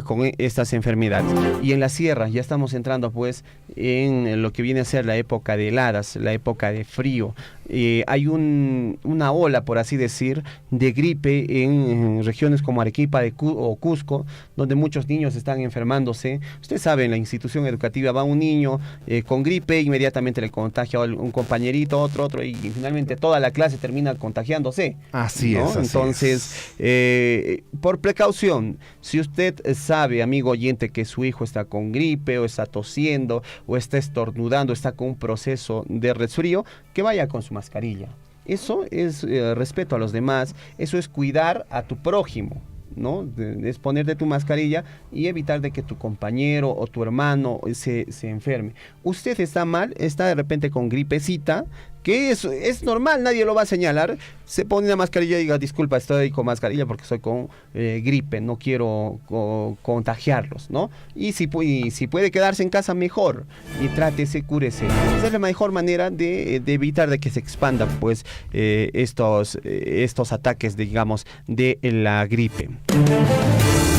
con estas enfermedades. Y en la sierra ya estamos entrando pues en lo que viene a ser la época de heladas, la época de frío. Hay una ola, por así decir, de gripe en regiones como Arequipa o Cusco, donde muchos niños están enfermándose. Usted sabe, en la institución educativa va un niño con gripe, inmediatamente le contagia a un compañerito, otro, y finalmente toda la clase termina contagiándose. Así ¿no? es. Entonces, por precaución, si usted sabe, amigo oyente, que su hijo está con gripe o está tosiendo o está estornudando, está con un proceso de resfrío, que vaya con su mascarilla. Eso es respeto a los demás, eso es cuidar a tu prójimo, ¿no? Es ponerte tu mascarilla y evitar de que tu compañero o tu hermano se enferme. Usted está mal, está de repente con gripecita, que es normal, nadie lo va a señalar. Se pone una mascarilla y diga, disculpa, estoy con mascarilla porque estoy con gripe, no quiero contagiarlos, ¿no? Y si puede quedarse en casa, mejor. Y trátese, cúrese. Esa es la mejor manera de evitar de que se expandan pues estos ataques, digamos, de la gripe.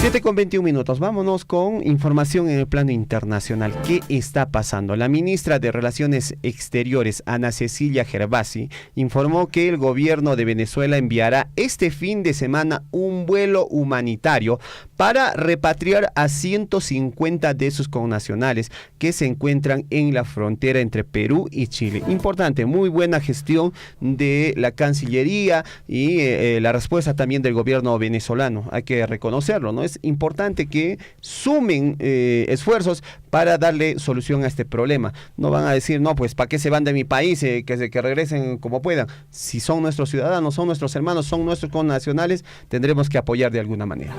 7:21. Vámonos con información en el plano internacional. ¿Qué está pasando? La ministra de Relaciones Exteriores, Ana Cecilia Gervasi, informó que el gobierno de Venezuela enviará este fin de semana un vuelo humanitario para repatriar a 150 de sus connacionales que se encuentran en la frontera entre Perú y Chile. Importante, muy buena gestión de la Cancillería y la respuesta también del gobierno venezolano. Hay que reconocerlo, ¿no? Es importante que sumen esfuerzos para darle solución a este problema. No van a decir, no, pues ¿para qué se van de mi país? Que regresen como puedan. Si son nuestros ciudadanos, son nuestros hermanos, son nuestros connacionales, tendremos que apoyar de alguna manera.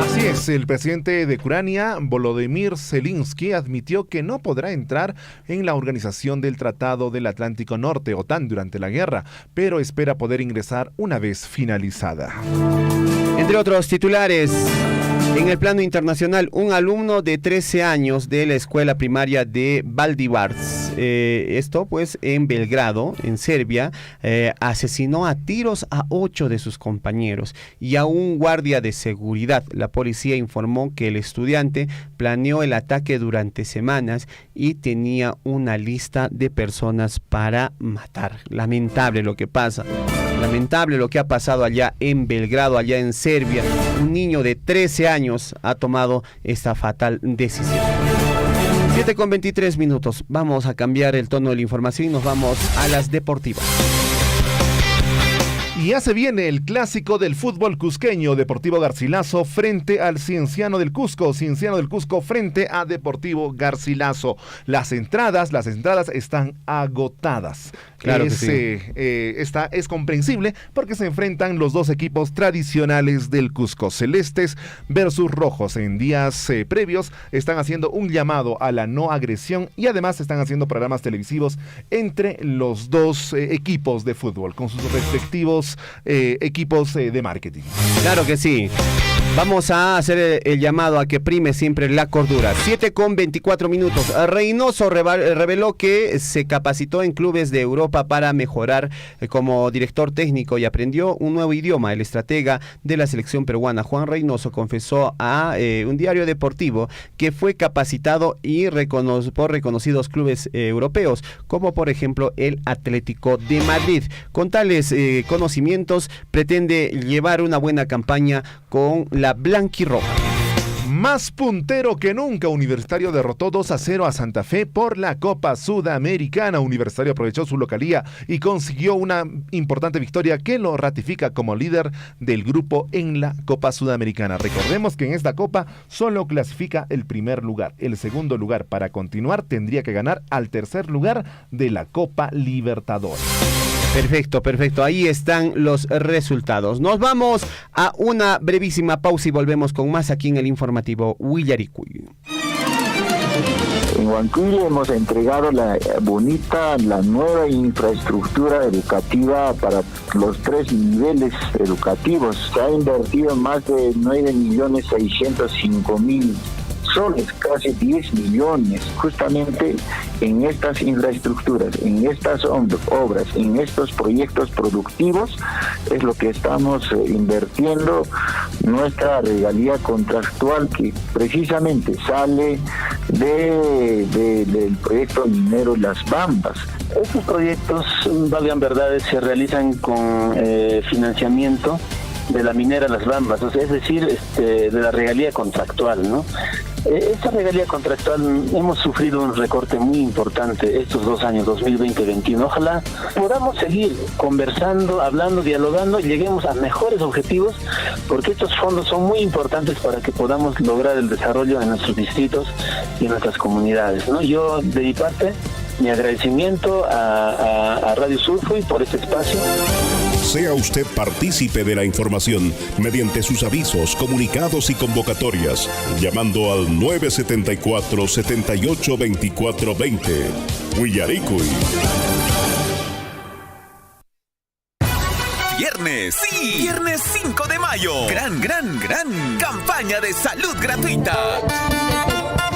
Así es, el presidente de Ucrania, Volodymyr Zelensky, admitió que no podrá entrar en la organización del Tratado del Atlántico Norte, OTAN, durante la guerra, pero espera poder ingresar una vez finalizada. Entre otros titulares, en el plano internacional, un alumno de 13 años de la escuela primaria de Valdivars, esto pues en Belgrado, en Serbia, asesinó a tiros a 8 de sus compañeros y a un guardia de seguridad. La policía informó que el estudiante planeó el ataque durante semanas y tenía una lista de personas para matar. Lamentable lo que pasa. Lamentable lo que ha pasado allá en Belgrado, allá en Serbia. Un niño de 13 años ha tomado esta fatal decisión. 7:23. Vamos a cambiar el tono de la información y nos vamos a las deportivas. Y ya se viene el clásico del fútbol cusqueño, Deportivo Garcilaso frente al Cienciano del Cusco frente a Deportivo Garcilaso. Las entradas están agotadas. Claro que sí. Es comprensible porque se enfrentan los dos equipos tradicionales del Cusco, celestes versus rojos. En días previos están haciendo un llamado a la no agresión y además están haciendo programas televisivos entre los dos equipos de fútbol con sus respectivos estos equipos de marketing. Claro que sí. Vamos a hacer el llamado a que prime siempre la cordura. 7:24. Reynoso reveló que se capacitó en clubes de Europa para mejorar como director técnico y aprendió un nuevo idioma. El estratega de la selección peruana, Juan Reynoso, confesó a un diario deportivo que fue capacitado y por reconocidos clubes europeos, como por ejemplo el Atlético de Madrid. Con tales conocimientos pretende llevar una buena campaña con la blanquirroja. Más puntero que nunca, Universitario derrotó 2-0 a Santa Fe por la Copa Sudamericana. Universitario aprovechó su localía y consiguió una importante victoria que lo ratifica como líder del grupo en la Copa Sudamericana. Recordemos que en esta Copa solo clasifica el primer lugar. El segundo lugar para continuar tendría que ganar al tercer lugar de la Copa Libertadores. Perfecto. Ahí están los resultados. Nos vamos a una brevísima pausa y volvemos con más aquí en el informativo Huillaricui. En Huancuire hemos entregado la nueva infraestructura educativa para los 3 niveles educativos. Se ha invertido más de 9.605.000 soles, casi 10 millones, justamente en estas infraestructuras, en estas obras, en estos proyectos productivos, es lo que estamos invirtiendo nuestra regalía contractual que precisamente sale del proyecto minero Las Bambas. Estos proyectos, valgan verdades, se realizan con financiamiento de la minera Las Bambas, o sea, es decir, de la regalía contractual, ¿no? Esta regalía contractual hemos sufrido un recorte muy importante estos 2 años, 2020-2021. Ojalá podamos seguir conversando, hablando, dialogando y lleguemos a mejores objetivos, porque estos fondos son muy importantes para que podamos lograr el desarrollo en nuestros distritos y en nuestras comunidades, ¿no? Yo, de mi parte, mi agradecimiento a Radio Surfui por este espacio. Sea usted partícipe de la información mediante sus avisos, comunicados y convocatorias, llamando al 974-782420. Huillaricui. Viernes 5 de mayo. Gran campaña de salud gratuita.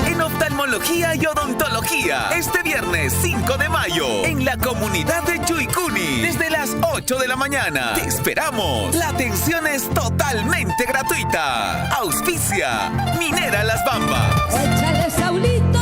En oftalmología y odontología, este viernes 5 de mayo, en la comunidad de Chuicuni, desde las 8 de la mañana. Te esperamos. La atención es totalmente gratuita. Auspicia Minera Las Bambas. ¡Échale, Saulito!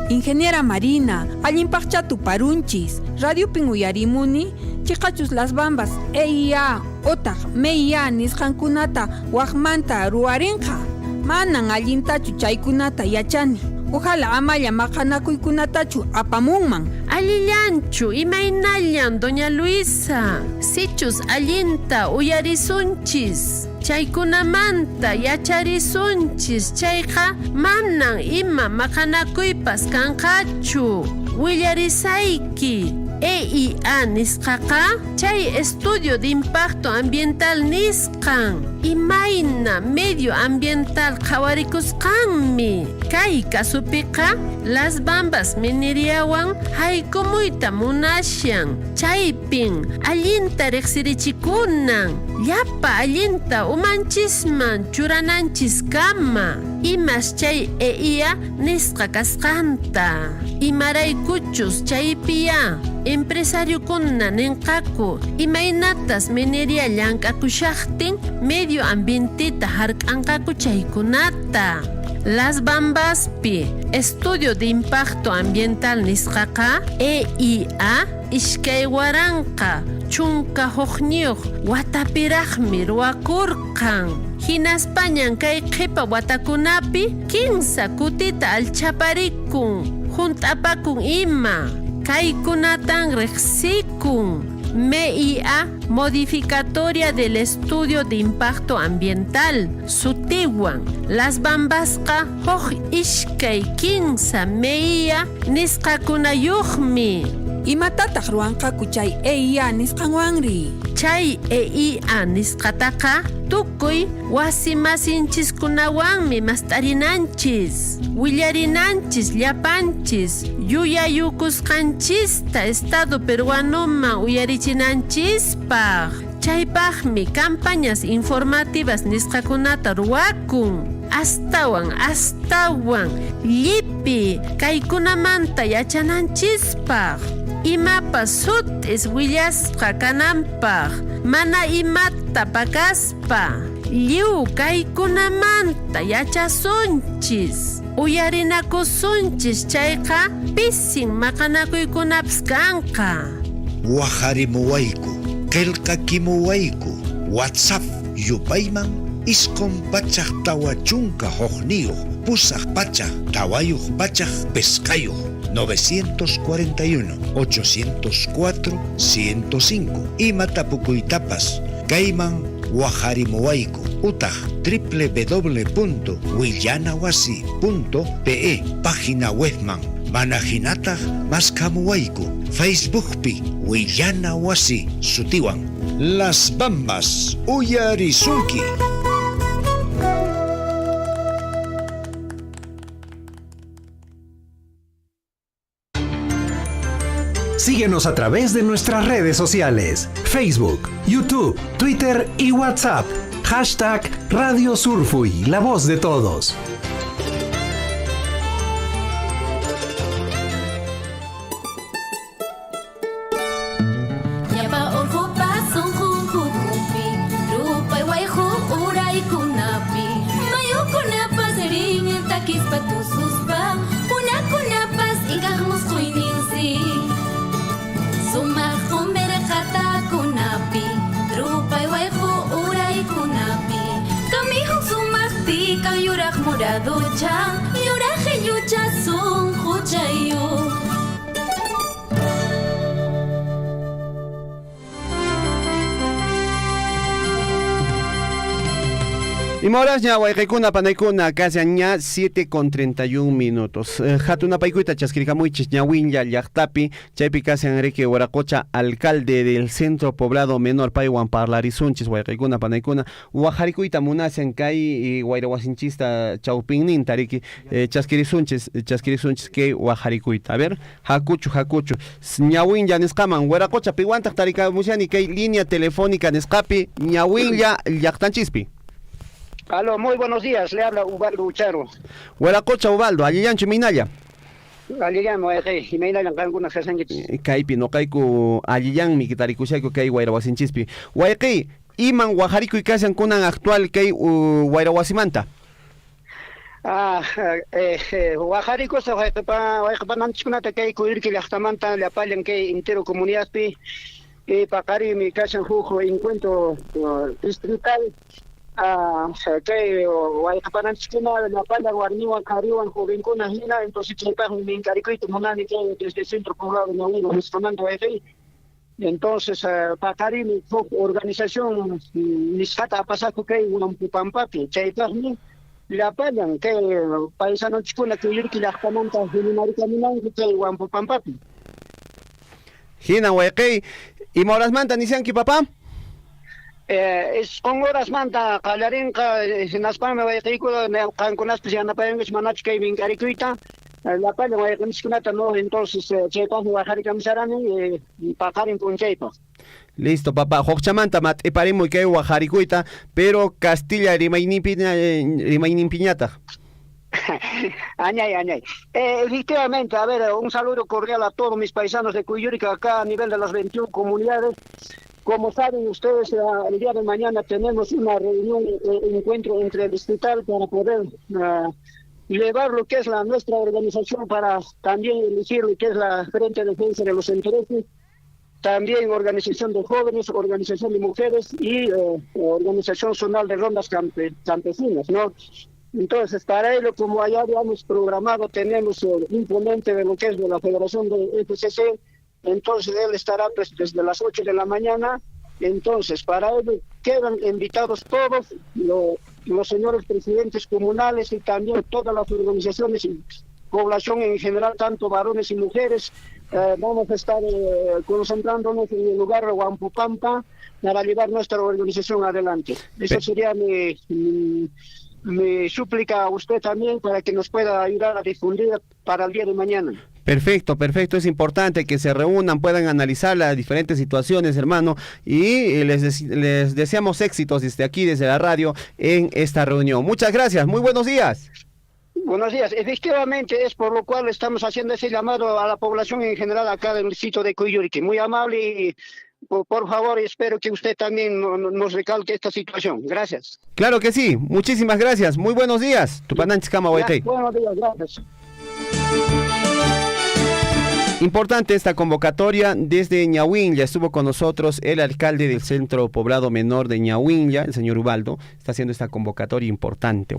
Ingeniera Marina, allimpaqcha tuparunchis, Radio Pinguyarimuni, Chicachus Las Bambas, EIA, Otag, MEIA, Nishankunata, Wahmanta, Ruarenja, Manan allintachu chaykunata yachani. Ojalá amaya maqanakuykunatachu apamunman. Allillanchu, imaynallan, doña Luisa. Sichus allinta uyarisunchis. Chaykunamanta yacharisunchis, chayqa manan ima maqanakuypas kanqachu. Willarisayki. EIA nisqaqa chay estudio de impacto ambiental nisqan. Imayna medio ambiental qhawarikusqanmi. Kay kasupiqa Las Bambas mineriawan haykumuyta munashan. Chaypin allinta riqsirichikunan. Llapa allinta umanchisman churananchis kama. Imas chay EIA nisqa kasqanta. Imaraykuchus chaypiya empresario kunna ninqaku imaynatas mineria llankakushaqtin medio ambientita hark'anqaku chaykunata. Las Bambaspi estudio de impacto ambiental nisqaqa EIA ishkay waranqa chunka huqniyuq watapiraqmi ruwakurqan. Hinaspañan kay qhipa watakunapi 15 kutita alchaparikun hunt'apakun ima. Kaykunatan riqsikun. MEIA modificatoria del estudio de impacto ambiental sutiwan. Las Bambasqa huk ishkay 15 MEIA nisqakunayuqmi. Imatataq ruwanqaku chay EIA nisqanwanri? Chay EIA nisqataqa tukuy wasi masinchikkunawanmi mast'arinanchis, willarinanchis llapanchis, yuyayukusqanchista Estado peruanuman uyarichinanchispaq. Chaypaqmi campañas informativas nisqakunata ruwakun. Astawan llipi kaykunamanta yachananchispaq. Imapas sutis willasqa kananpaq, mana imata pakaspa, lliw kaykunamanta yachasunchis, uyarinakusunchis chayqa pisin maqanakuykunapas kanqa. Waqharimuwayku, qillqakimuwayku, WhatsApp yupayman isqun pachaq tawa chunka huqniyuq, pusaq pachaq tawayuq pachaq pesqayuq. 941-804-105 Imatapukuytapas kayman waqharimuwayku utaq www.willanawasi.pe página webman mana hinataq maskamuwayku Facebookpi Willanawasi sutiwan Las Bambas uyarisunki. Síguenos a través de nuestras redes sociales, Facebook, YouTube, Twitter y WhatsApp. #Radio Surfuy, la voz de todos. Ducha, yuraje yucha son huchayo. Y moras ña wayqaykuna panaykuna casi ña 7:31. Hatuna paykuyta chasquirqamuychis ñawinlla llaqtapi chaypi casi Enrique Waracocha, alcalde del centro poblado menor paywan parlarisunchis wayqaykuna panaykuna wajarikuyta munasian kay wayrawasinchista chawpinnin tariki chasquirisunchis kay wajarikuyta. A ver, hakuchu ñawinlla nisqaman Waracocha piwantaq tarikamusiani kay línea telefónica nisqapi ñawinlla llaqtanchispi. Aló, muy buenos días, le habla Ubaldo Ucharo. Waracocha Ubaldo, allillanchu Minaya. Allillan, y Minaya, algunas casanguitas. Kaypi, no kayku allillan mi kitarikushayku kay wayrawasincispi. Wayqi, iman wajarikuy kasan kunan actual kay wayrawasimanta. Wajarikos, wayqapananchikkunata kay kuyurki llaqtamanta llapallan kay entero comunidadpi, paqari mi kasan huk encuentro distrital. Que wayqapananchikuna llapallan warmiwan qhariwan jovenkuna hina, entonces chaypaqmi minkarikuyta munani que desde el centro poblado de Ñawinqa nisqamanta wayqi. Entonces paqarimi huk organización nisqata apasaqku kay Huampupampapi, chaypaqmi llapallan kay paisananchikuna kuyurki llaqtamanta hininarikamunanku kay Huampupampapi. Hina wayqi, ima horasmanta nisyanki papá? Es con horas manta qalarinqa hinaspami wayqiykuqa qankunaspas yanapayankichik manachu kay minkarikuyta llapallan wayqinchikkunata no, entonces chaypaqmi wajarikamusarani paqarin punchaypaq. Listo papá, huqchamanta mat'iparimuy kay wajarikuyta, pero Castilla rimayninpiñataq. Añay. Efectivamente, a ver, un saludo cordial a todos mis paisanos de Cuyurica acá a nivel de las 21 comunidades. Como saben ustedes, el día de mañana tenemos una reunión, encuentro entre el distrital para poder llevar lo que es nuestra organización para también elegir lo que es la Frente de Defensa de los Intereses, también organización de jóvenes, organización de mujeres y organización zonal de rondas campesinas, ¿no? Entonces, para ello, como allá habíamos programado, tenemos un ponente de lo que es de la Federación de FCC. Entonces él estará pues desde las 8 de la mañana. Entonces para ello quedan invitados todos los señores presidentes comunales y también todas las organizaciones y población en general, tanto varones y mujeres, vamos a estar concentrándonos en el lugar de Huampupampa para llevar nuestra organización adelante. Eso sería mi súplica a usted también para que nos pueda ayudar a difundir para el día de mañana. Perfecto, perfecto, es importante que se reúnan, puedan analizar las diferentes situaciones, hermano, y les deseamos éxitos desde aquí, desde la radio, en esta reunión. Muchas gracias, muy buenos días. Buenos días, efectivamente es por lo cual estamos haciendo ese llamado a la población en general acá del distrito de Cuyuriqui. Muy amable y por favor espero que usted también nos recalque esta situación. Gracias. Claro que sí, muchísimas gracias, muy buenos días. Buenos días, gracias. Importante esta convocatoria desde Ñahuinlla. Estuvo con nosotros el alcalde del centro poblado menor de Ñahuinlla, el señor Ubaldo. Está haciendo esta convocatoria importante.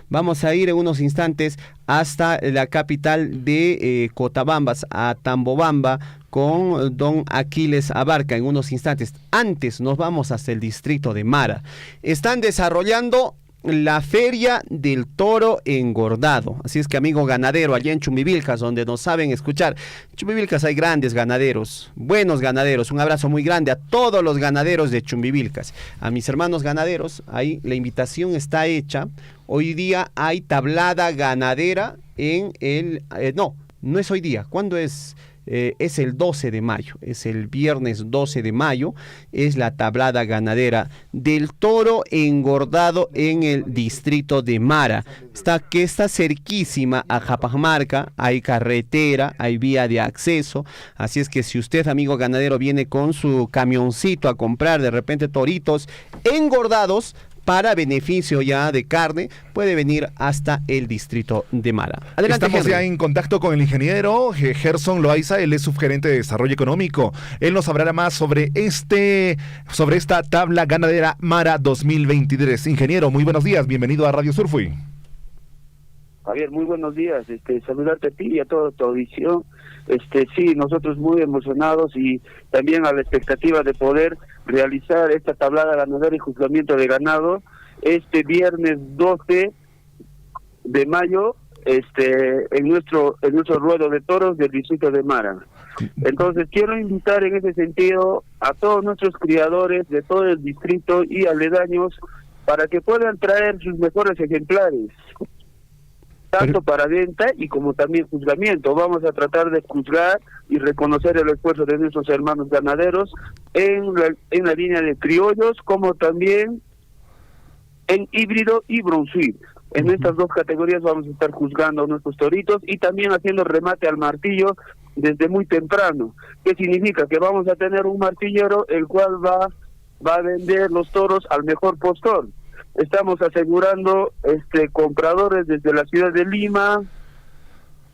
Vamos a ir en unos instantes hasta la capital de Cotabambas, a Tambobamba, con don Aquiles Abarca en unos instantes. Antes nos vamos hasta el distrito de Mara. Están desarrollando la Feria del Toro Engordado. Así es que, amigo ganadero, allá en Chumbivilcas, donde nos saben escuchar. En Chumbivilcas hay grandes ganaderos, buenos ganaderos. Un abrazo muy grande a todos los ganaderos de Chumbivilcas. A mis hermanos ganaderos, ahí la invitación está hecha. Hoy día hay tablada ganadera en el... no es hoy día. ¿Cuándo es? Es el 12 de mayo, es el viernes 12 de mayo, es la tablada ganadera del toro engordado en el distrito de Mara. Está cerquísima a Japajamarca, hay carretera, hay vía de acceso, así es que si usted, amigo ganadero, viene con su camioncito a comprar de repente toritos engordados, para beneficio ya de carne, puede venir hasta el distrito de Mara. Adelante, Estamos Henry. ya en contacto con el ingeniero Gerson Loaiza, él es subgerente de Desarrollo Económico. Él nos hablará más sobre esta tabla ganadera Mara 2023. Ingeniero, muy buenos días, bienvenido a Radio Surfui. Javier, muy buenos días, saludarte a ti y a toda tu audición. Sí, nosotros muy emocionados y también a la expectativa de poder realizar esta tablada ganadera y juzgamiento de ganado este viernes 12 de mayo en nuestro ruedo de toros del distrito de Mara. Entonces quiero invitar en ese sentido a todos nuestros criadores de todo el distrito y aledaños para que puedan traer sus mejores ejemplares, tanto para venta y como también juzgamiento. Vamos a tratar de juzgar y reconocer el esfuerzo de nuestros hermanos ganaderos en la línea de criollos, como también en híbrido y bronzuil. En estas dos categorías vamos a estar juzgando a nuestros toritos y también haciendo remate al martillo desde muy temprano. ¿Qué significa? Que vamos a tener un martillero el cual va a vender los toros al mejor postor. Estamos asegurando compradores desde la ciudad de Lima,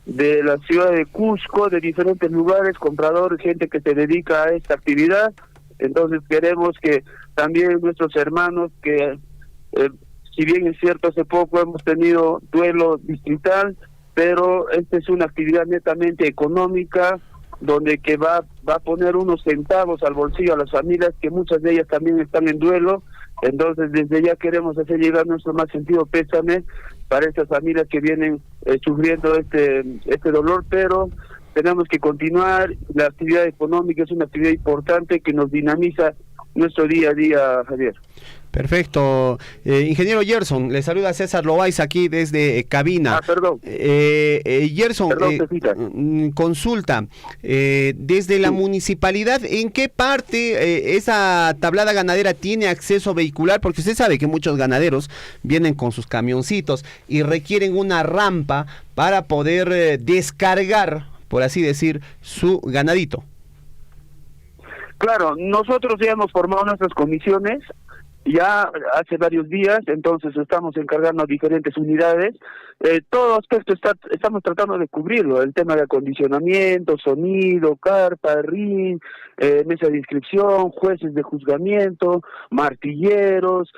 de la ciudad de Cusco, de diferentes lugares, compradores, gente que se dedica a esta actividad. Entonces queremos que también nuestros hermanos que, si bien es cierto, hace poco hemos tenido duelo distrital, pero esta es una actividad netamente económica, donde que va a poner unos centavos al bolsillo a las familias, que muchas de ellas también están en duelo. Entonces desde ya queremos hacer llegar nuestro más sentido pésame para estas familias que vienen sufriendo este dolor, pero tenemos que continuar. La actividad económica es una actividad importante que nos dinamiza nuestro día a día, Javier. Perfecto. Ingeniero Gerson, le saluda César Loaiza aquí desde cabina. Perdón. Gerson, consulta, desde la municipalidad, ¿en qué parte esa tablada ganadera tiene acceso vehicular? Porque usted sabe que muchos ganaderos vienen con sus camioncitos y requieren una rampa para poder descargar, por así decir, su ganadito. Claro, nosotros ya hemos formado nuestras comisiones ya hace varios días, entonces estamos encargando a diferentes unidades. Todo aspecto estamos tratando de cubrirlo, el tema de acondicionamiento, sonido, carpa, ring, mesa de inscripción, jueces de juzgamiento, martilleros,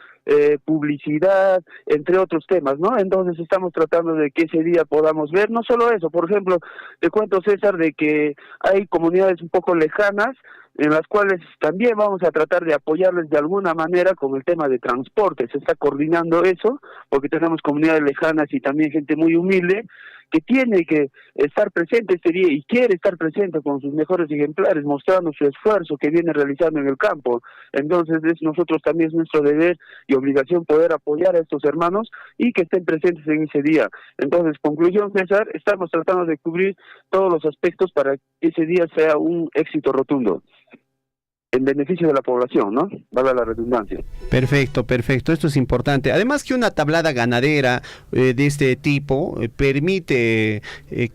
publicidad, entre otros temas, ¿no? Entonces estamos tratando de que ese día podamos ver, no solo eso, por ejemplo, te cuento, César, de que hay comunidades un poco lejanas en las cuales también vamos a tratar de apoyarles de alguna manera con el tema de transporte. Se está coordinando eso, porque tenemos comunidades lejanas y también gente muy humilde que tiene que estar presente este día y quiere estar presente con sus mejores ejemplares, mostrando su esfuerzo que viene realizando en el campo. Entonces, nosotros también es nuestro deber y obligación poder apoyar a estos hermanos y que estén presentes en ese día. Entonces, conclusión, César, estamos tratando de cubrir todos los aspectos para que ese día sea un éxito rotundo, en beneficio de la población, ¿no? Valga la redundancia. Perfecto, perfecto. Esto es importante. Además que una tablada ganadera de este tipo permite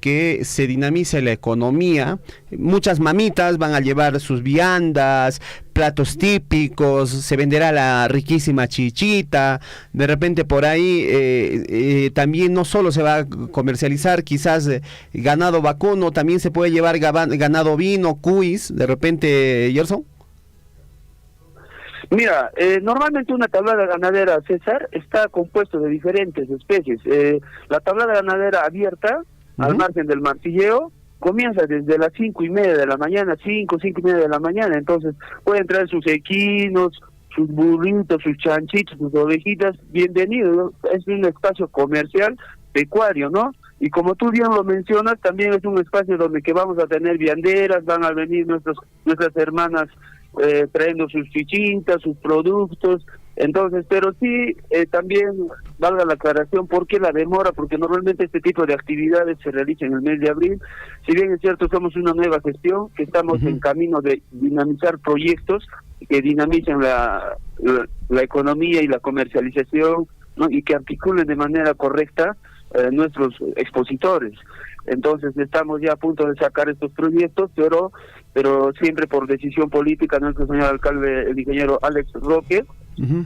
que se dinamice la economía. Muchas mamitas van a llevar sus viandas, platos típicos, se venderá la riquísima chichita. De repente por ahí también no solo se va a comercializar quizás ganado vacuno, también se puede llevar ganado vino, cuis, de repente, Gerson. Mira, normalmente una tablada ganadera, César, está compuesto de diferentes especies. La tablada ganadera abierta, al margen del martilleo, comienza desde las 5:30 de la mañana, 5:30 de la mañana. Entonces pueden traer sus equinos, sus burritos, sus chanchitos, sus ovejitas. Bienvenido, ¿no? Es un espacio comercial, pecuario, ¿no? Y como tú bien lo mencionas, también es un espacio donde que vamos a tener vianderas, van a venir nuestras hermanas trayendo sus chichintas, sus productos. Entonces, pero sí, también valga la aclaración, ¿por qué la demora? Porque normalmente este tipo de actividades se realizan en el mes de abril. Si bien es cierto, somos una nueva gestión, que estamos en camino de dinamizar proyectos que dinamicen la economía y la comercialización, ¿no? Y que articulen de manera correcta nuestros expositores. Entonces estamos ya a punto de sacar estos proyectos, pero siempre por decisión política, nuestro señor alcalde, el ingeniero Alex Roque,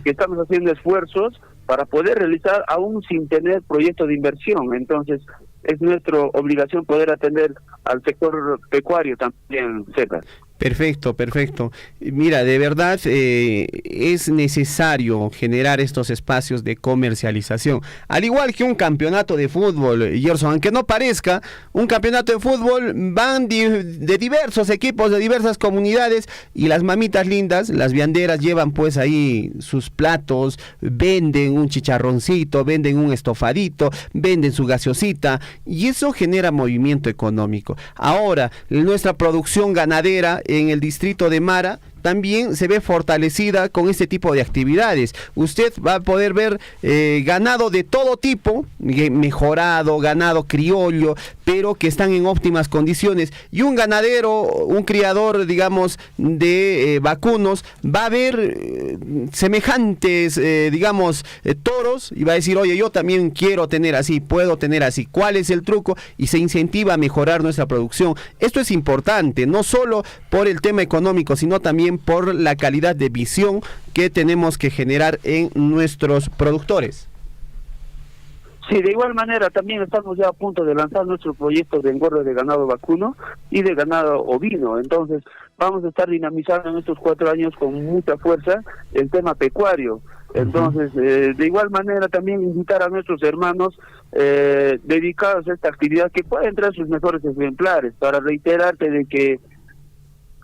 que estamos haciendo esfuerzos para poder realizar aún sin tener proyectos de inversión. Entonces es nuestra obligación poder atender al sector pecuario también, cerca. Perfecto, perfecto. Mira, de verdad es necesario generar estos espacios de comercialización. Al igual que un campeonato de fútbol, Gerson, aunque no parezca, un campeonato de fútbol van de diversos equipos, de diversas comunidades, y las mamitas lindas, las vianderas, llevan pues ahí sus platos, venden un chicharroncito, venden un estofadito, venden su gaseosita, y eso genera movimiento económico. Ahora, nuestra producción ganadera en el distrito de Mara también se ve fortalecida con este tipo de actividades. Usted va a poder ver ganado de todo tipo, mejorado, ganado criollo, pero que están en óptimas condiciones. Y un ganadero, un criador, digamos, de vacunos, va a ver semejantes, toros, y va a decir, oye, yo también quiero tener así, puedo tener así. ¿Cuál es el truco? Y se incentiva a mejorar nuestra producción. Esto es importante, no solo por el tema económico, sino también por la calidad de visión que tenemos que generar en nuestros productores. Sí, de igual manera también estamos ya a punto de lanzar nuestro proyecto de engorde de ganado vacuno y de ganado ovino. Entonces vamos a estar dinamizando en estos 4 años con mucha fuerza el tema pecuario. Entonces, de igual manera también invitar a nuestros hermanos dedicados a esta actividad que pueden traer sus mejores ejemplares, para reiterarte de que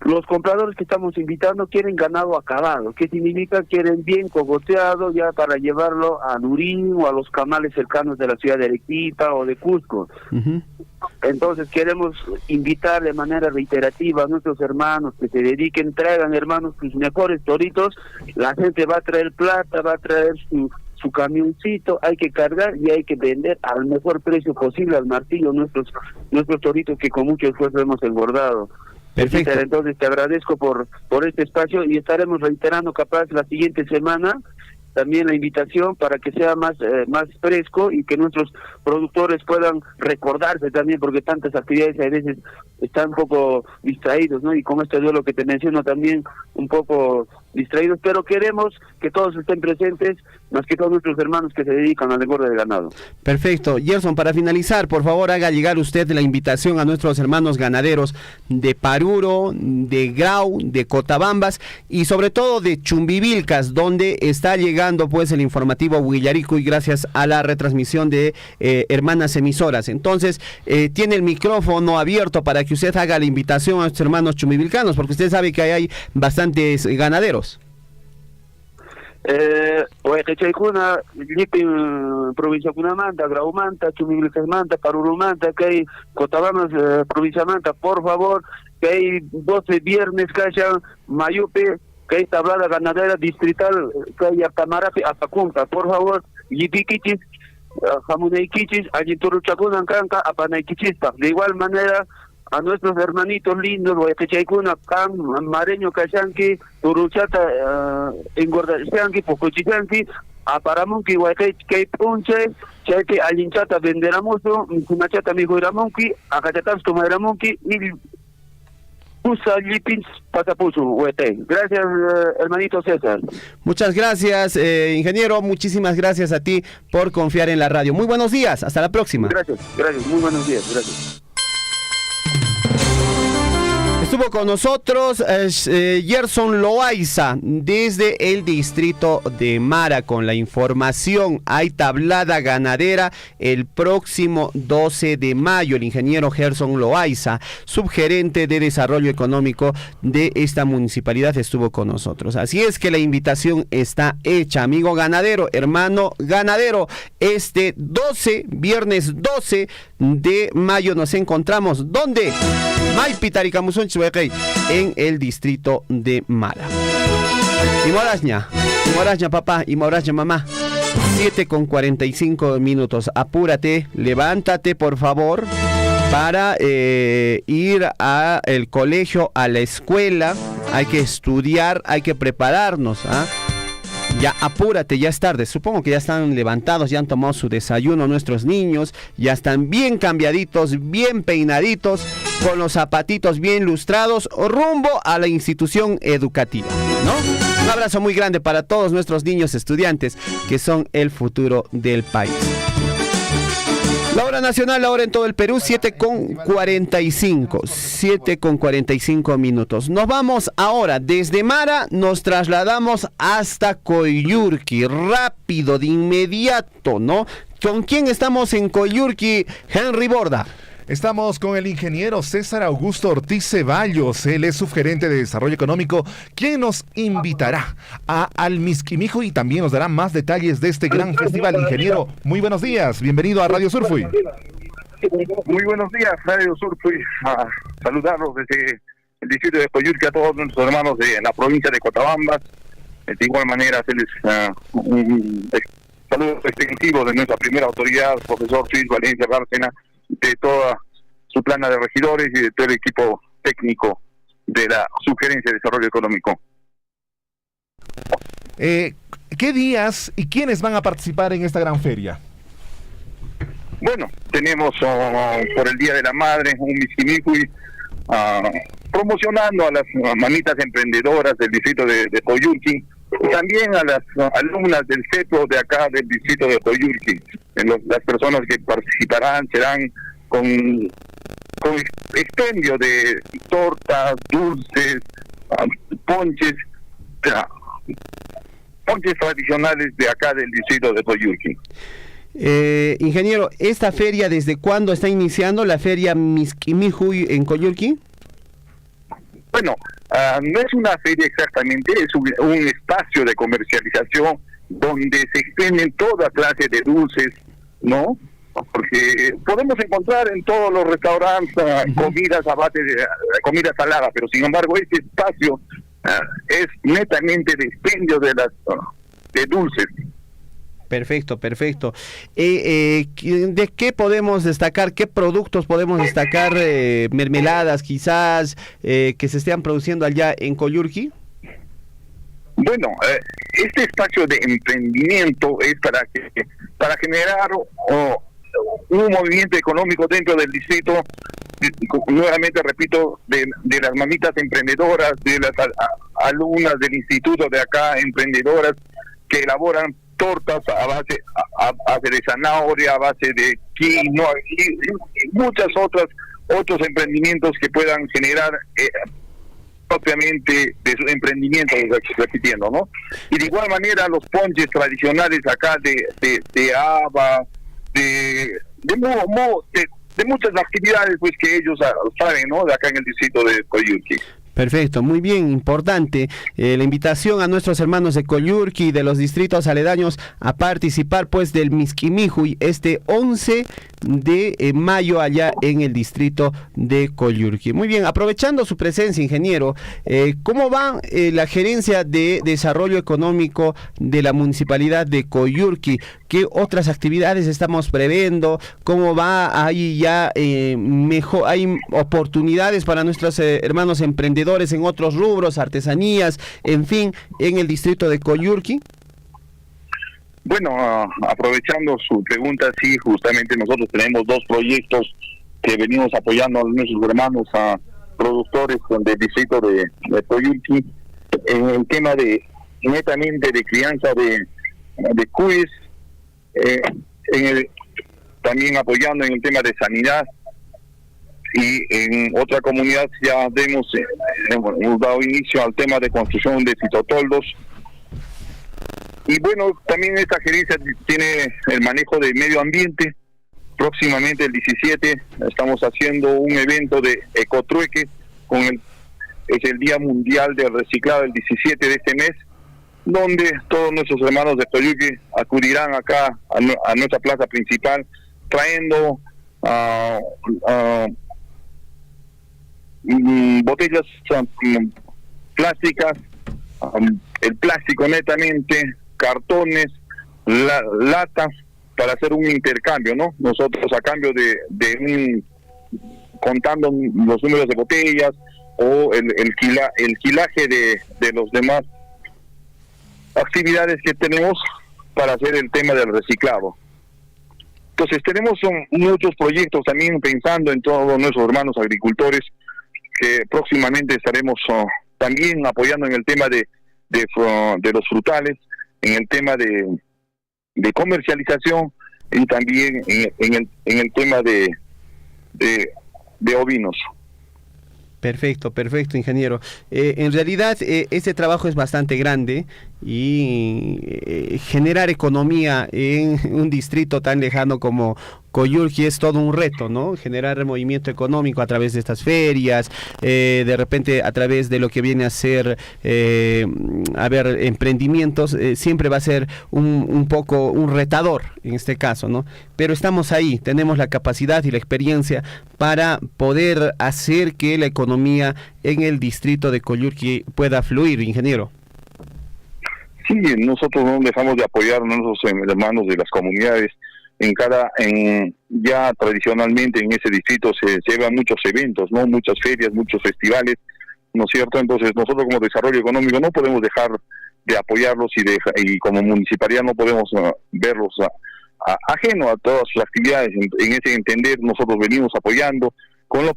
los compradores que estamos invitando quieren ganado acabado. ¿Qué significa? Quieren bien cogoteado ya para llevarlo a Nurín o a los camales cercanos de la ciudad de Arequipa o de Cusco. Entonces queremos invitar de manera reiterativa a nuestros hermanos que se dediquen, traigan, hermanos, sus mejores toritos. La gente va a traer plata, va a traer su camioncito, hay que cargar y hay que vender al mejor precio posible al martillo nuestros toritos que con mucho esfuerzo hemos engordado. Perfecto. Entonces te agradezco por este espacio y estaremos reiterando capaz la siguiente semana también la invitación para que sea más fresco y que nuestros productores puedan recordarse también, porque tantas actividades a veces están un poco distraídos, ¿no? Y con este duelo que te menciono también un poco distraídos, pero queremos que todos estén presentes, más que todos nuestros hermanos que se dedican al engorde de ganado. Perfecto. Gerson, para finalizar, por favor, haga llegar usted la invitación a nuestros hermanos ganaderos de Paruro, de Grau, de Cotabambas y sobre todo de Chumbivilcas, donde está llegando pues el informativo Huillaricuy gracias a la retransmisión de hermanas emisoras. Entonces, tiene el micrófono abierto para que usted haga la invitación a estos hermanos chumbivilcanos, porque usted sabe que hay bastantes ganaderos. Huaycachaykuna, Llipin provincia Kunamanta, Graumanta, Chumbivilcasmanta, Parurumanta, que hay Cotabambas provincia Manta, por favor, que hay 12 viernes que haya Mayupe, que hay tablada ganadera distrital, que hay Apamarape, Apacunta, por favor, Yipiquichis, Jamuneiquichis, Ayituruchakunan Canca, Apanaiquichispa. De igual manera, a nuestros hermanitos lindos, Huaycachaykuna, Cam, Mareño, Cayanqui, Turuchata, Engordachanqui, Pocochichanqui, Aparamunqui, Huaycay Punche, Chaype, Alinchata, Venderamuso, Kunachata, Mijuiramunqui, Acachatasco, Mairamunqui, y Usa Lipins, Patapusu, Huete. Gracias, hermanito César. Muchas gracias, ingeniero. Muchísimas gracias a ti por confiar en la radio. Muy buenos días. Hasta la próxima. Gracias. Muy buenos días. Gracias. Estuvo con nosotros Gerson Loaiza desde el distrito de Mara con la información. Hay tablada ganadera el próximo 12 de mayo. El ingeniero Gerson Loaiza, subgerente de desarrollo económico de esta municipalidad, estuvo con nosotros. Así es que la invitación está hecha, amigo ganadero, hermano ganadero. Este 12, viernes 12 de mayo nos encontramos. ¿Dónde? Maipitaricamusunch, en el distrito de Mara. Y Moraña papá, y Moraña mamá. 7:45. Apúrate, levántate por favor para ir al colegio, a la escuela. Hay que estudiar, hay que prepararnos, ¿ah? Ya apúrate, ya es tarde. Supongo que ya están levantados, ya han tomado su desayuno nuestros niños, ya están bien cambiaditos, bien peinaditos, con los zapatitos bien lustrados, rumbo a la institución educativa, ¿no? Un abrazo muy grande para todos nuestros niños estudiantes que son el futuro del país. La hora nacional, la hora en todo el Perú, 7:45. 7:45. Nos vamos ahora, desde Mara nos trasladamos hasta Coyurqui, rápido, de inmediato, ¿no? ¿Con quién estamos en Coyurqui, Henry Borda? Estamos con el ingeniero César Augusto Ortiz Ceballos, él es subgerente de Desarrollo Económico, quien nos invitará al Misquimijo y también nos dará más detalles de este gran festival. Ingeniero, muy buenos días, bienvenido a Radio Surfui. Muy buenos días, Radio Surfui, a saludarlos desde el distrito de Coyurqui a todos nuestros hermanos de la provincia de Cotabambas, de igual manera hacerles un saludo extensivo de nuestra primera autoridad, profesor Luis Valencia Bárcena, de toda su plana de regidores y de todo el equipo técnico de la Subgerencia de Desarrollo Económico. ¿Qué días y quiénes van a participar en esta gran feria? Bueno, tenemos por el Día de la Madre un Misquimicuy promocionando a las mamitas emprendedoras del distrito de Coyurqui y también a las alumnas del CEPO de acá del distrito de Coyurqui. Las personas que participarán serán con expendio de tortas, dulces, ponches tradicionales de acá del distrito de Coyurqui. Ingeniero, ¿esta feria desde cuándo está iniciando, la feria Misquimijuy en Coyurqui? Bueno, no es una feria exactamente, es un espacio de comercialización donde se expenden toda clase de dulces, ¿no? Porque podemos encontrar en todos los restaurantes comidas a base de comida salada, pero sin embargo este espacio es netamente de expendio de dulces. Perfecto. ¿De qué podemos destacar? ¿Qué productos podemos destacar? Mermeladas quizás que se estén produciendo allá en Coyurqui. Bueno, este espacio de emprendimiento es para generar un movimiento económico dentro del distrito nuevamente repito, de las mamitas emprendedoras, de las alumnas del instituto de acá, emprendedoras, que elaboran tortas a base de zanahoria, a base de quinoa y muchas otros emprendimientos que puedan generar propiamente de su emprendimiento, repitiendo, ¿no? Y de igual manera los ponches tradicionales acá de haba, de muchas actividades pues que ellos saben, ¿no? De acá en el distrito de Coyurqui. Perfecto, muy bien, importante la invitación a nuestros hermanos de Coyurqui y de los distritos aledaños a participar pues del Misquimijuy este 11 de mayo allá en el distrito de Coyurqui. Muy bien, aprovechando su presencia, ingeniero, ¿cómo va la gerencia de desarrollo económico de la municipalidad de Coyurqui? ¿Qué otras actividades estamos previendo? ¿Cómo va? ¿Hay ya mejor, hay oportunidades para nuestros hermanos emprendedores en otros rubros, artesanías, en fin, en el distrito de Coyurqui? Bueno, aprovechando su pregunta, sí, justamente nosotros tenemos 2 proyectos que venimos apoyando a nuestros hermanos productores del distrito de Coyurqui en el tema de netamente de crianza de cuis, también apoyando en el tema de sanidad, y en otra comunidad ya hemos dado inicio al tema de construcción de citotoldos. Y bueno, también esta gerencia tiene el manejo de medio ambiente. Próximamente el 17 estamos haciendo un evento de ecotrueque es el Día Mundial del Reciclado, el 17 de este mes, donde todos nuestros hermanos de Coyurqui acudirán acá a nuestra plaza principal trayendo botellas plásticas, el plástico netamente, cartones, latas, para hacer un intercambio, ¿no? Nosotros a cambio de contando los números de botellas o el quilaje de los demás actividades que tenemos para hacer el tema del reciclado. Entonces tenemos muchos proyectos también pensando en todos nuestros hermanos agricultores que próximamente estaremos también apoyando en el tema de los frutales, en el tema de comercialización y también en el tema de ovinos. Perfecto, ingeniero. En realidad este trabajo es bastante grande y generar economía en un distrito tan lejano como Coyurqui es todo un reto, ¿no? Generar movimiento económico a través de estas ferias, de repente a través de lo que viene a ser, emprendimientos, siempre va a ser un poco un retador en este caso, ¿no? Pero estamos ahí, tenemos la capacidad y la experiencia para poder hacer que la economía en el distrito de Coyurqui pueda fluir, ingeniero. Sí, nosotros no dejamos de apoyar a nuestros hermanos de las comunidades. Ya tradicionalmente en ese distrito se llevan muchos eventos, ¿no? Muchas ferias, muchos festivales, ¿no es cierto? Entonces nosotros como desarrollo económico no podemos dejar de apoyarlos y como municipalidad no podemos verlos ajeno a todas sus actividades. En ese entender nosotros venimos apoyando con los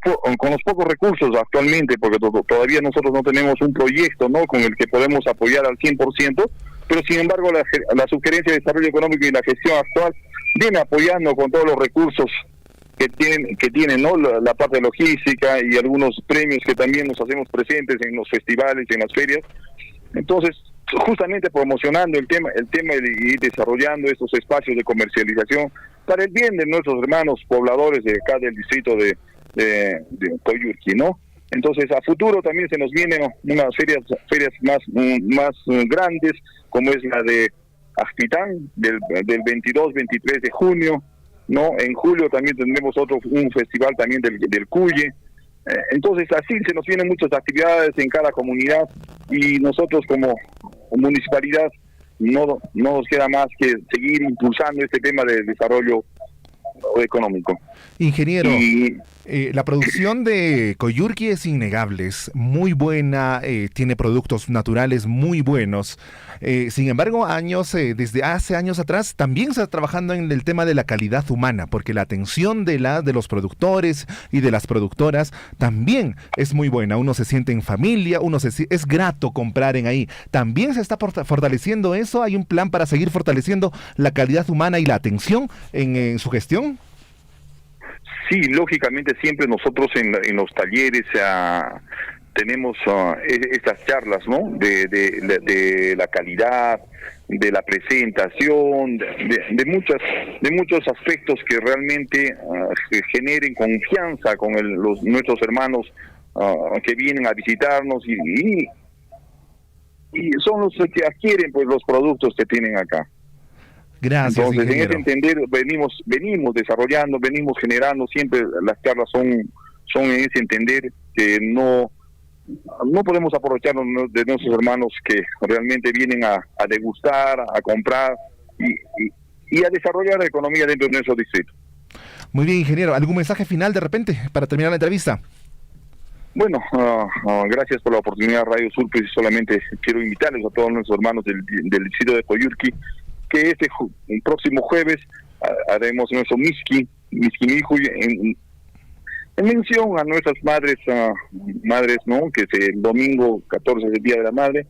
pocos recursos actualmente, porque todavía nosotros no tenemos un proyecto, ¿no?, con el que podemos apoyar al 100%, pero sin embargo la Sugerencia de Desarrollo Económico y la gestión actual viene apoyando con todos los recursos que tienen, ¿no?, la parte logística y algunos premios que también nos hacemos presentes en los festivales y en las ferias. Entonces, justamente promocionando el tema y desarrollando estos espacios de comercialización para el bien de nuestros hermanos pobladores de acá del distrito de Coyurqui, ¿no? Entonces, a futuro también se nos vienen unas ferias más grandes, como es la de Aspitán, del 22-23 de junio, ¿no? En julio también tendremos un festival también del Cuye. Entonces, así se nos vienen muchas actividades en cada comunidad y nosotros como municipalidad no nos queda más que seguir impulsando este tema de desarrollo económico. Ingeniero, la producción de Coyurqui es innegable, es muy buena, tiene productos naturales muy buenos. Sin embargo, desde hace años atrás también se está trabajando en el tema de la calidad humana, porque la atención de los productores y de las productoras también es muy buena. Uno se siente en familia, es grato comprar en ahí. También se está fortaleciendo eso. ¿Hay un plan para seguir fortaleciendo la calidad humana y la atención en su gestión? Sí, lógicamente siempre nosotros en los talleres tenemos estas charlas, ¿no? De la calidad, de la presentación, de muchos aspectos que realmente generen confianza con nuestros hermanos que vienen a visitarnos y son los que adquieren pues los productos que tienen acá. Gracias, entonces, ingeniero. en ese entender, venimos desarrollando, venimos generando, siempre las charlas son en ese entender que no podemos aprovecharnos de nuestros hermanos que realmente vienen a degustar, a comprar y a desarrollar la economía dentro de nuestro distrito. Muy bien, ingeniero. ¿Algún mensaje final de repente para terminar la entrevista? Bueno, gracias por la oportunidad, Radio Sur. Pues solamente quiero invitarles a todos nuestros hermanos del distrito de Coyurqui que el próximo jueves haremos nuestro Miski Mijuy en mención a nuestras madres, ¿no? Que es el domingo 14 del Día de la Madre.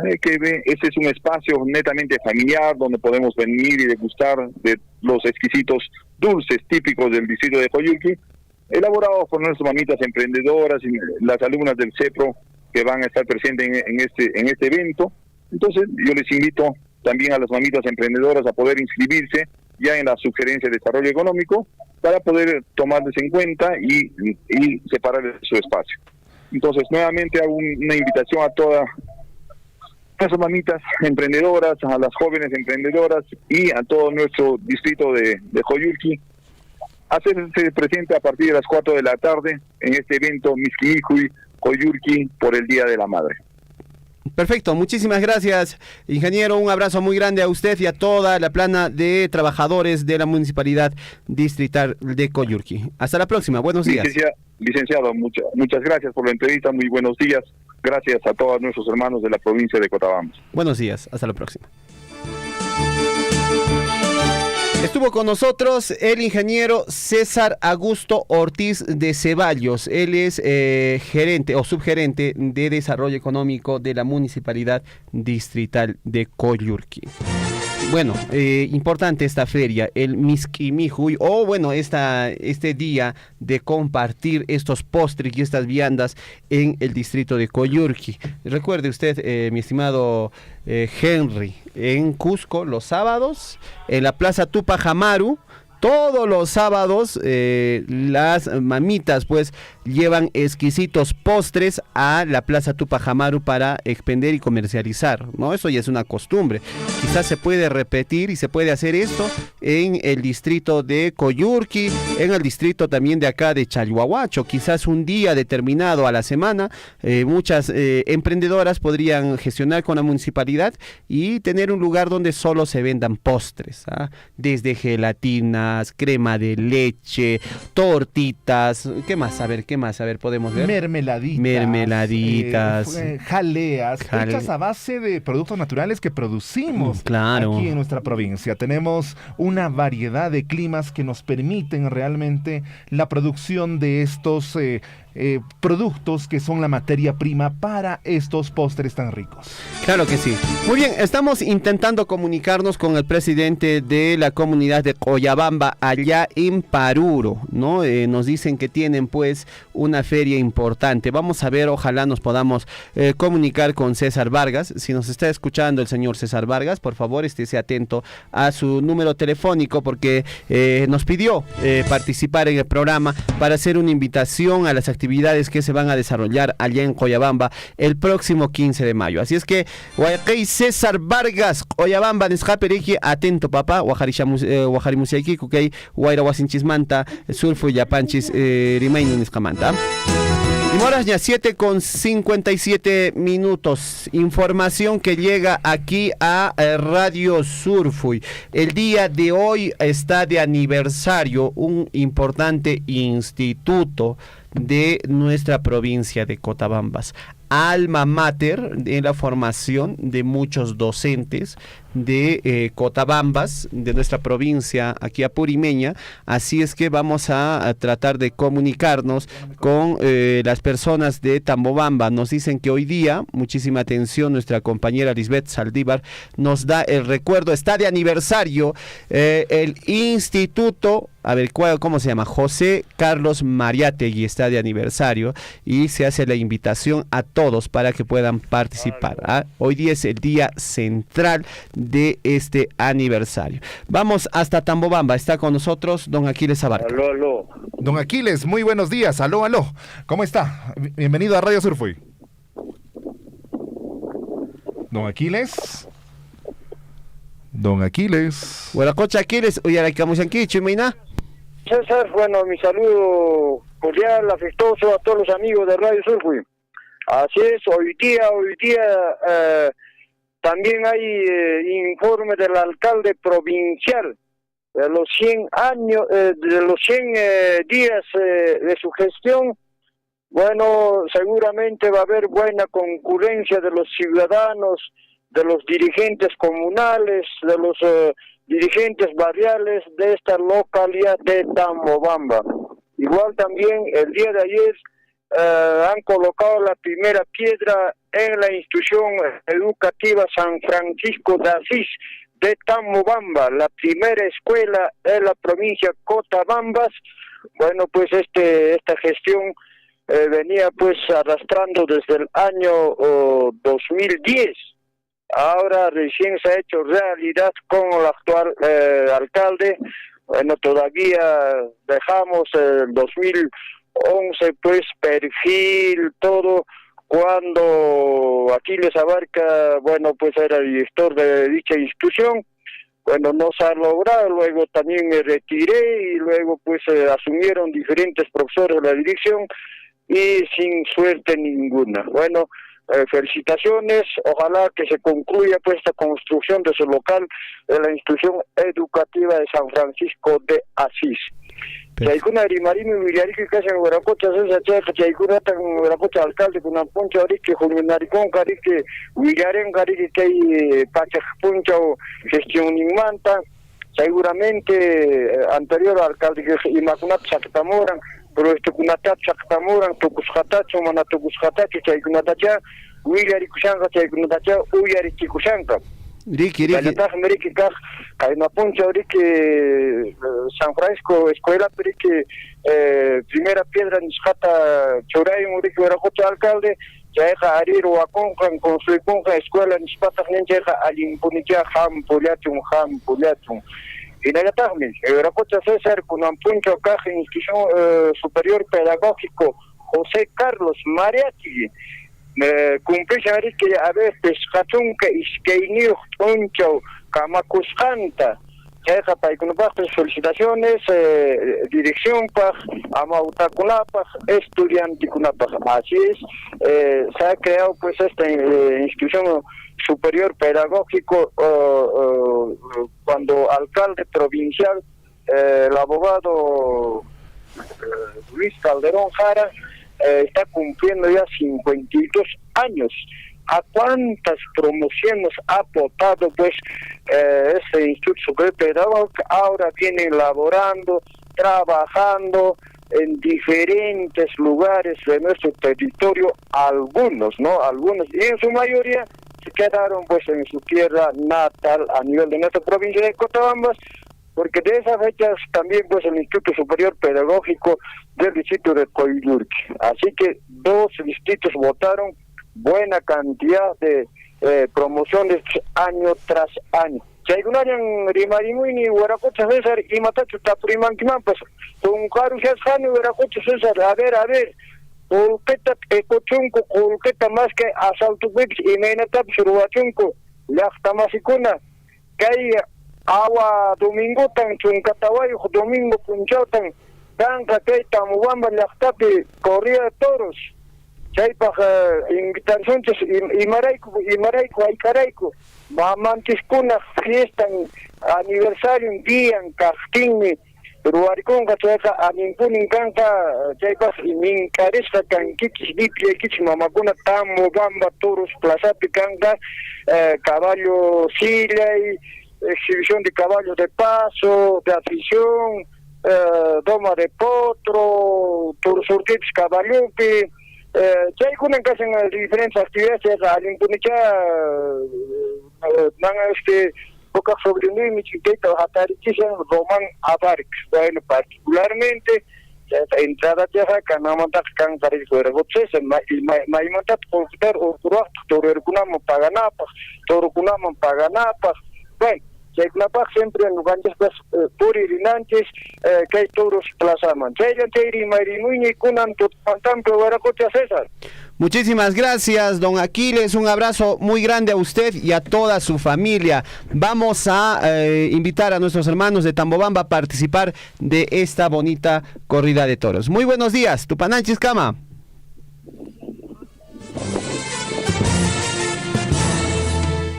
Ese es un espacio netamente familiar donde podemos venir y degustar de los exquisitos dulces típicos del distrito de Coyurqui, elaborados por nuestras mamitas emprendedoras y las alumnas del CEPRO que van a estar presentes en este evento. Entonces yo les invito también a las mamitas emprendedoras a poder inscribirse ya en la sugerencia de desarrollo económico para poder tomarles en cuenta y separarles su espacio. Entonces nuevamente hago una invitación a todas las mamitas emprendedoras, a las jóvenes emprendedoras y a todo nuestro distrito de Coyurqui hacerse presente a partir de las 4 de la tarde en este evento Miski Mijuy Coyurqui por el Día de la Madre. Perfecto, muchísimas gracias, ingeniero. Un abrazo muy grande a usted y a toda la plana de trabajadores de la Municipalidad Distrital de Coyurqui. Hasta la próxima, buenos días. Licenciado, muchas gracias por la entrevista, muy buenos días. Gracias a todos nuestros hermanos de la provincia de Cotabambas. Buenos días, hasta la próxima. Estuvo con nosotros el ingeniero César Augusto Ortiz de Ceballos. Él es gerente o subgerente de Desarrollo Económico de la Municipalidad Distrital de Coyurqui. Bueno, importante esta feria, el Miski Mijuy, o bueno, este día de compartir estos postres y estas viandas en el distrito de Coyurqui. Recuerde usted, mi estimado Henry, en Cusco los sábados, en la Plaza Tupac Amaru, todos los sábados las mamitas pues llevan exquisitos postres a la Plaza Tupac Amaru para expender y comercializar, ¿no? Eso ya es una costumbre. Quizás se puede repetir y se puede hacer esto en el distrito de Coyurqui, en el distrito también de acá de Chalhuahuacho. Quizás un día determinado a la semana, muchas emprendedoras podrían gestionar con la municipalidad y tener un lugar donde solo se vendan postres, ¿ah? Desde gelatinas, crema de leche, tortitas, ¿qué más? A ver, podemos ver. Mermeladitas. Jaleas, hechas a base de productos naturales que producimos aquí en nuestra provincia. Tenemos una variedad de climas que nos permiten realmente la producción de estos productos que son la materia prima para estos postres tan ricos. Claro que sí. Muy bien, estamos intentando comunicarnos con el presidente de la comunidad de Coyabamba allá en Paruro, ¿no? Nos dicen que tienen pues una feria importante. Vamos a ver, ojalá nos podamos comunicar con César Vargas. Si nos está escuchando el señor César Vargas, por favor estése atento a su número telefónico porque nos pidió participar en el programa para hacer una invitación a las actividades que se van a desarrollar allá en Coyabamba el próximo 15 de mayo. Así es que, Guayacay César Vargas, Coyabamba, Nesjaperiki, atento papá, Guajarimusiaiki, Kukay, Guaira Wasinchis Manta, Surfu Yapanchis, Rimainu Nescamanta. Y moras ya 7:57. Información que llega aquí a Radio Surfuy. El día de hoy está de aniversario un importante instituto de nuestra provincia de Cotabambas. Alma mater de la formación de muchos docentes de Cotabambas, de nuestra provincia aquí apurimeña. Así es que vamos a tratar de comunicarnos con las personas de Tambobamba. Nos dicen que hoy día, muchísima atención, nuestra compañera Lisbeth Saldívar nos da el recuerdo, está de aniversario el instituto, a ver, ¿cómo se llama? José Carlos Mariátegui está de aniversario y se hace la invitación a todos para que puedan participar. ¿Ah? Hoy día es el día central de este aniversario. Vamos hasta Tambobamba, está con nosotros don Aquiles Abarca. Aló, aló. Don Aquiles, muy buenos días, aló, aló. ¿Cómo está? Bienvenido a Radio Surfuy. Don Aquiles. Don Aquiles. Huaracocha Aquiles, Uyaracamusanquicho, Mayna. César, bueno, mi saludo cordial, afectuoso a todos los amigos de Radio Surfuy. Así es, hoy día también hay informe del alcalde provincial de los 100 años, de los 100 días de su gestión. Bueno, seguramente va a haber buena concurrencia de los ciudadanos, de los dirigentes comunales, de los dirigentes barriales de esta localidad de Tambobamba. Igual también el día de ayer han colocado la primera piedra en la institución educativa San Francisco de Asís de Tambobamba, la primera escuela en la provincia Cotabambas. Bueno, pues esta gestión venía pues arrastrando desde el año 2010. Ahora recién se ha hecho realidad con el actual alcalde. Bueno, todavía dejamos el 2011 pues perfil, todo, cuando Aquiles Abarca, bueno, pues era el director de dicha institución. Bueno, no se ha logrado, luego también me retiré y luego pues asumieron diferentes profesores de la dirección y sin suerte ninguna. Bueno, felicitaciones, ojalá que se concluya pues esta construcción de su local de la institución educativa de San Francisco de Asís. Chaykuna rimarimi willariki kasan waracocha sesa chaykuna tan waracocha alcalde kuna puncha oriki juminaricon kariki willaren kariki kay pachak puncha gestión manta seguramente anterior alcalde que imakunat chaktamoran pero kunatap chaktamoran tukushatacho mana tukushatacho chaykunatacha willarikushanka chaykunatacha uyarichikushanka Riki Cainapuncha, Riki San Francisco, escuela, Riki primera piedra Niscata Choray, Riki Veracocha alcalde, Yaeja Arir o Aconcan, con su Conca, escuela Nispata Nenjeja, Alimpunicha, Ham Puliatum. Y Nagatahmi, Veracocha César, Kunampuncha, Caja, Institución Superior Pedagógico, José Carlos Mariátegui. Cumplirse que a veces Hatunka Iskeiniu Puncho Kamakuskanta Jeja Paikunapaj, felicitaciones, dirección Paj, Amautakunapaj, Estudiantikunapaj. Así es, se ha creado pues esta institución superior pedagógico cuando alcalde provincial, el abogado Luis Calderón Jara, está cumpliendo ya 52 años. ¿A cuántas promociones ha aportado pues este Instituto Superior Pedagógico? Ahora viene elaborando, trabajando en diferentes lugares de nuestro territorio, algunos, y en su mayoría se quedaron pues en su tierra natal a nivel de nuestra provincia de Cotabambas, porque de esas fechas también pues el Instituto Superior Pedagógico del distrito de Coyurqui. Así que 2 distritos votaron buena cantidad de promociones año tras año. Chaygunayan Rimarimuini, Huaracocha César y Matachu Tapurimanquiman, pues con Carusias Jani, Huaracocha César, a ver, Colqueta, Ecochunco, Colqueta más que Asaltuquix y Menatap, Surubachunco, Lachtamasicuna, que hay agua domingo tan Chuncatawayo, domingo Punchautan, Tanca, Tambobamba, Lachtapi, Corría de Toros, chaypaq invitación imarayku aykarayku mamantiskuna fiesta aniversario día kaqtinmi ruwarikunqa chayqa aminkunin kanqa chaypaq minkarisqa kankichis lipiaykichis mamakuna Tambobamba Toros Plazapi kanqa caballo sillay, exhibición de caballos de paso, de afición, doma de potro, surtips caballupi, chaykunan que hacen diferentes actividades alimpunicha poca sobrevivir mi chiquita hatarichisen Roman Abarix. Bueno, particularmente entrada ya kanamanta kan tarik verbotes maimantat consider urtuak torerkunam paganapas torukunam paganapas. Bueno, Cheknapak siempre en lugares puririnantes que hay toros plazaman. Chayanteri marinuini kunan tutpantampo varacote César. Muchísimas gracias, don Aquiles. Un abrazo muy grande a usted y a toda su familia. Vamos a invitar a nuestros hermanos de Tambobamba a participar de esta bonita corrida de toros. Muy buenos días, Tupananchis Kama.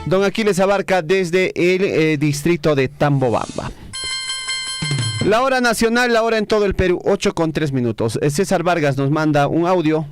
Don Aquiles Abarca desde el distrito de Tambobamba. La hora nacional, la hora en todo el Perú, 8:03. César Vargas nos manda un audio.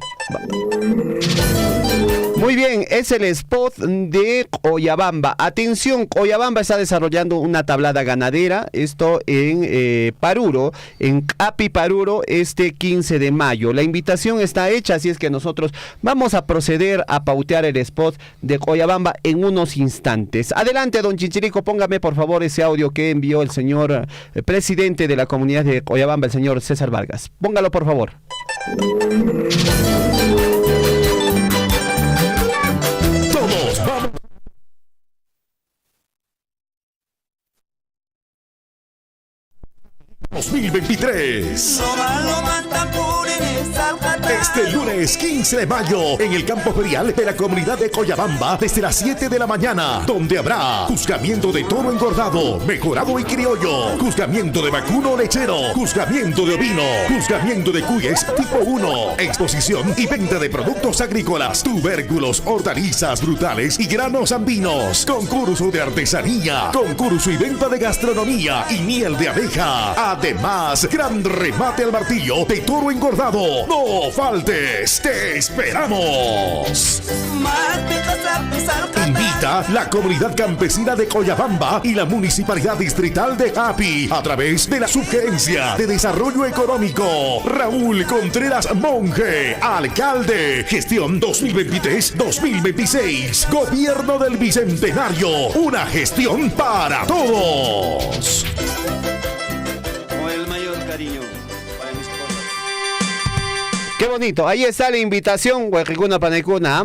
Muy bien, es el spot de Coyabamba. Atención, Coyabamba está desarrollando una tablada ganadera, esto en Paruro, en Api Paruro, este 15 de mayo. La invitación está hecha, así es que nosotros vamos a proceder a pautear el spot de Coyabamba en unos instantes. Adelante, don Chinchirico, póngame por favor ese audio que envió el señor presidente de la comunidad de Coyabamba, el señor César Vargas. Póngalo por favor. Todos vamos. ...2023... Este lunes 15 de mayo, en el campo ferial de la comunidad de Coyabamba, desde las 7 de la mañana, donde habrá juzgamiento de toro engordado, mejorado y criollo, juzgamiento de vacuno lechero, juzgamiento de ovino, juzgamiento de cuyes tipo 1, exposición y venta de productos agrícolas, tubérculos, hortalizas brutales y granos andinos, concurso de artesanía, concurso y venta de gastronomía y miel de abeja. Además, gran remate al martillo de toro engordado. ¡No faltes! ¡Te esperamos! Invita la comunidad campesina de Coyabamba y la municipalidad distrital de Api a través de la Subgerencia de Desarrollo Económico. Raúl Contreras Monge, alcalde. Gestión 2023-2026. Gobierno del Bicentenario. Una gestión para todos. Con el mayor cariño para mis cosas. Qué bonito, ahí está la invitación, Huejicuna Panecuna.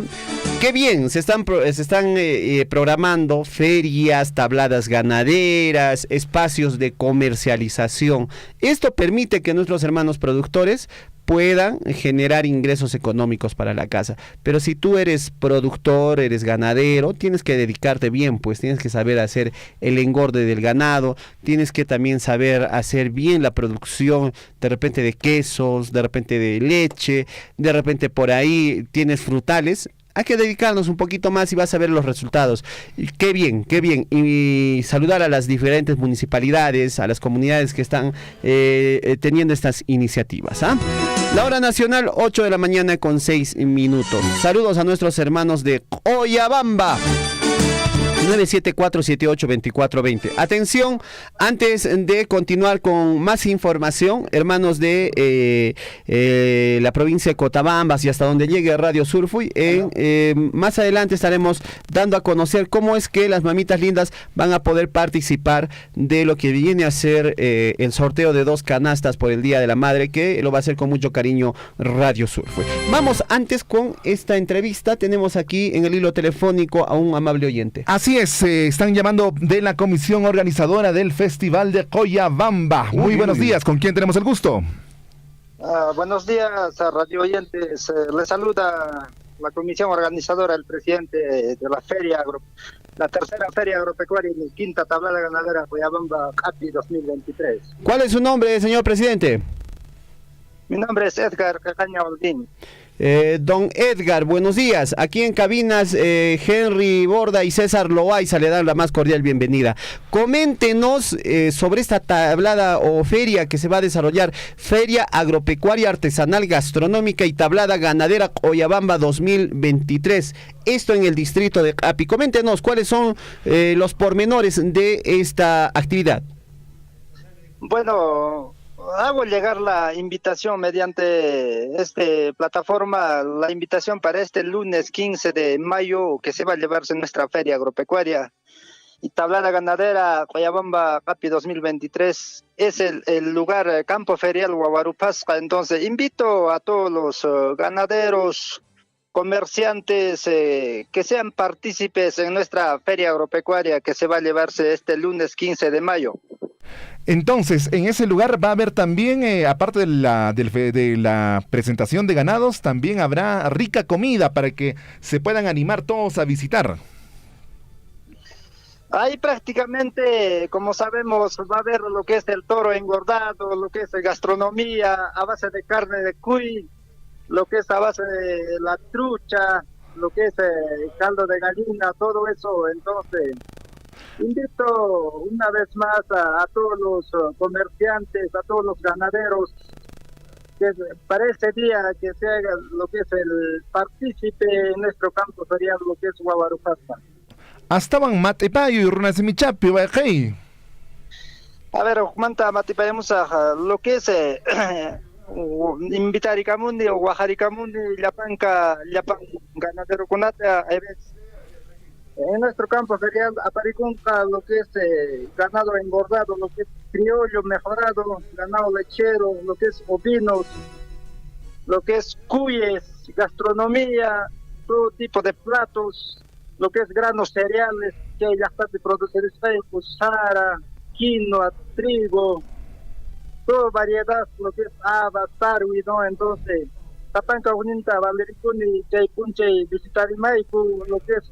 Qué bien, se están programando ferias, tabladas ganaderas, espacios de comercialización. Esto permite que nuestros hermanos productores puedan generar ingresos económicos para la casa. Pero si tú eres productor, eres ganadero, tienes que dedicarte bien, pues tienes que saber hacer el engorde del ganado, tienes que también saber hacer bien la producción, de repente de quesos, de repente de leche, de repente por ahí tienes frutales. Hay que dedicarnos un poquito más y vas a ver los resultados. Y qué bien, qué bien. Y saludar a las diferentes municipalidades, a las comunidades que están teniendo estas iniciativas. La hora nacional, 8 de la mañana con 6 minutos. Saludos a nuestros hermanos de Coyabamba. 974-78-2420. Atención, antes de continuar con más información, hermanos de la provincia de Cotabambas y hasta donde llegue Radio Surfuy, más adelante estaremos dando a conocer cómo es que las mamitas lindas van a poder participar de lo que viene a ser el sorteo de 2 canastas por el Día de la Madre, que lo va a hacer con mucho cariño Radio Surfuy. Vamos antes con esta entrevista. Tenemos aquí en el hilo telefónico a un amable oyente. Así es, están llamando de la comisión organizadora del Festival de Coyabamba. Muy buenos días, ¿con quién tenemos el gusto? Buenos días, radio oyentes. Les saluda la comisión organizadora, el presidente de la feria, la tercera feria agropecuaria y la quinta tablada ganadera Coyabamba Api 2023. ¿Cuál es su nombre, señor presidente? Mi nombre es Edgar Cacaña Oldín. Don Edgar, buenos días. Aquí en cabinas, Henry Borda y César Loaiza le dan la más cordial bienvenida. Coméntenos sobre esta tablada o feria que se va a desarrollar, Feria Agropecuaria Artesanal Gastronómica y Tablada Ganadera Coyabamba 2023. Esto en el distrito de Capi. Coméntenos cuáles son los pormenores de esta actividad. Bueno, hago llegar la invitación mediante esta plataforma, la invitación para este lunes 15 de mayo que se va a llevarse en nuestra feria agropecuaria y tablada ganadera Coyabamba Capi 2023. Es el lugar campo ferial Guaguarupasca. Entonces invito a todos los ganaderos, comerciantes que sean partícipes en nuestra feria agropecuaria que se va a llevarse este lunes 15 de mayo. Entonces, en ese lugar va a haber también, aparte de la presentación de ganados, también habrá rica comida para que se puedan animar todos a visitar. Ahí prácticamente, como sabemos, va a haber lo que es el toro engordado, lo que es gastronomía a base de carne de cuy, lo que es a base de la trucha, lo que es caldo de gallina, todo eso. Entonces, invito una vez más a todos los comerciantes, a todos los ganaderos, que para ese día que se haga lo que es el partícipe en nuestro campo ferial, lo que es Guaguarupasca. Estaban Matepayo y Runasimichapi, Bajay. A ver, manta Matipayamos a lo que es invitar Icamundi o Guajaricamundi, Llapan ganadero Conata, en nuestro campo ferial aparicunca lo que es ganado engordado, lo que es criollo mejorado, ganado lechero, lo que es ovinos, lo que es cuyes, gastronomía, todo tipo de platos, lo que es granos cereales, que ya está de producir sara, quinoa, trigo, toda variedad, lo que es habas, tarwi, ¿no? Entonces, tapanca uninta, valericuni, chaypunche, visitar Maiku, lo que es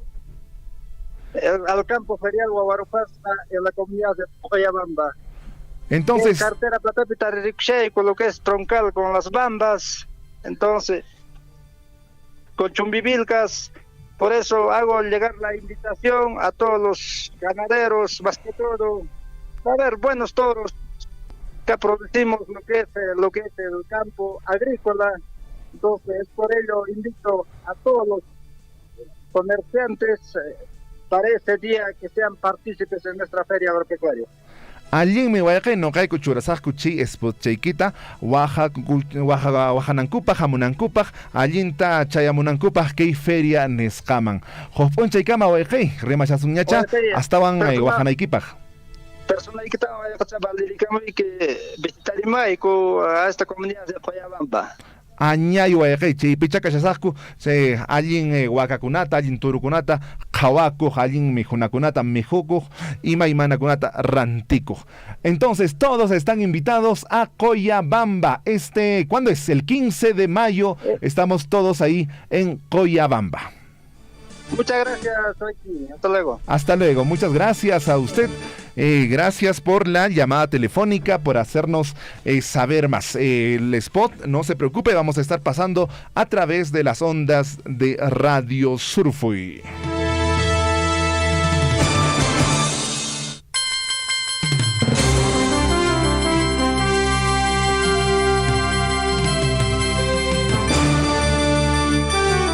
al campo ferial Guaguarupasca en la comunidad de Coyabamba. Entonces, cartera platapita rikshay con lo que es troncal con las bambas, entonces con chumbivilcas. Por eso hago llegar la invitación a todos los ganaderos, más que todo, a ver, buenos toros que producimos lo que es el campo agrícola. Entonces, por ello invito a todos los comerciantes para ese día que sean partícipes en nuestra feria agropecuaria. Allí me voy a no cae cuchurazas cuchi espot cheikita Oaxanancupaj Hamunancupaj allí está chayamunancupaj que feria nescaman Jopon chaikama oejei remachasuñacha estaban Oaxanaikipaj. Persona que estaba que visitar a esta comunidad de Coyabamba. Añayo chi pichaca chasascu se allin huacakunata allin turukunata jawaco allin mijunakunata mijuco y maimanakunata rantico. Entonces todos están invitados a Coyabamba. ¿Cuándo es? El 15 de mayo estamos todos ahí en Coyabamba. Muchas gracias, Soiki. Hasta luego. Hasta luego. Muchas gracias a usted. Gracias por la llamada telefónica, por hacernos saber más. El spot, no se preocupe, vamos a estar pasando a través de las ondas de Radio Surfui.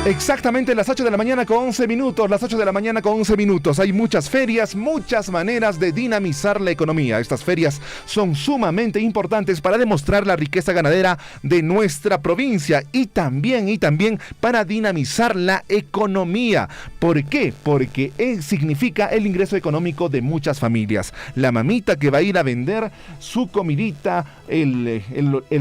Exactamente las 8 de la mañana con 11 minutos, las 8 de la mañana con 11 minutos. Hay muchas ferias, muchas maneras de dinamizar la economía. Estas ferias son sumamente importantes para demostrar la riqueza ganadera de nuestra provincia y también para dinamizar la economía. ¿Por qué? Porque significa el ingreso económico de muchas familias. La mamita que va a ir a vender su comidita, el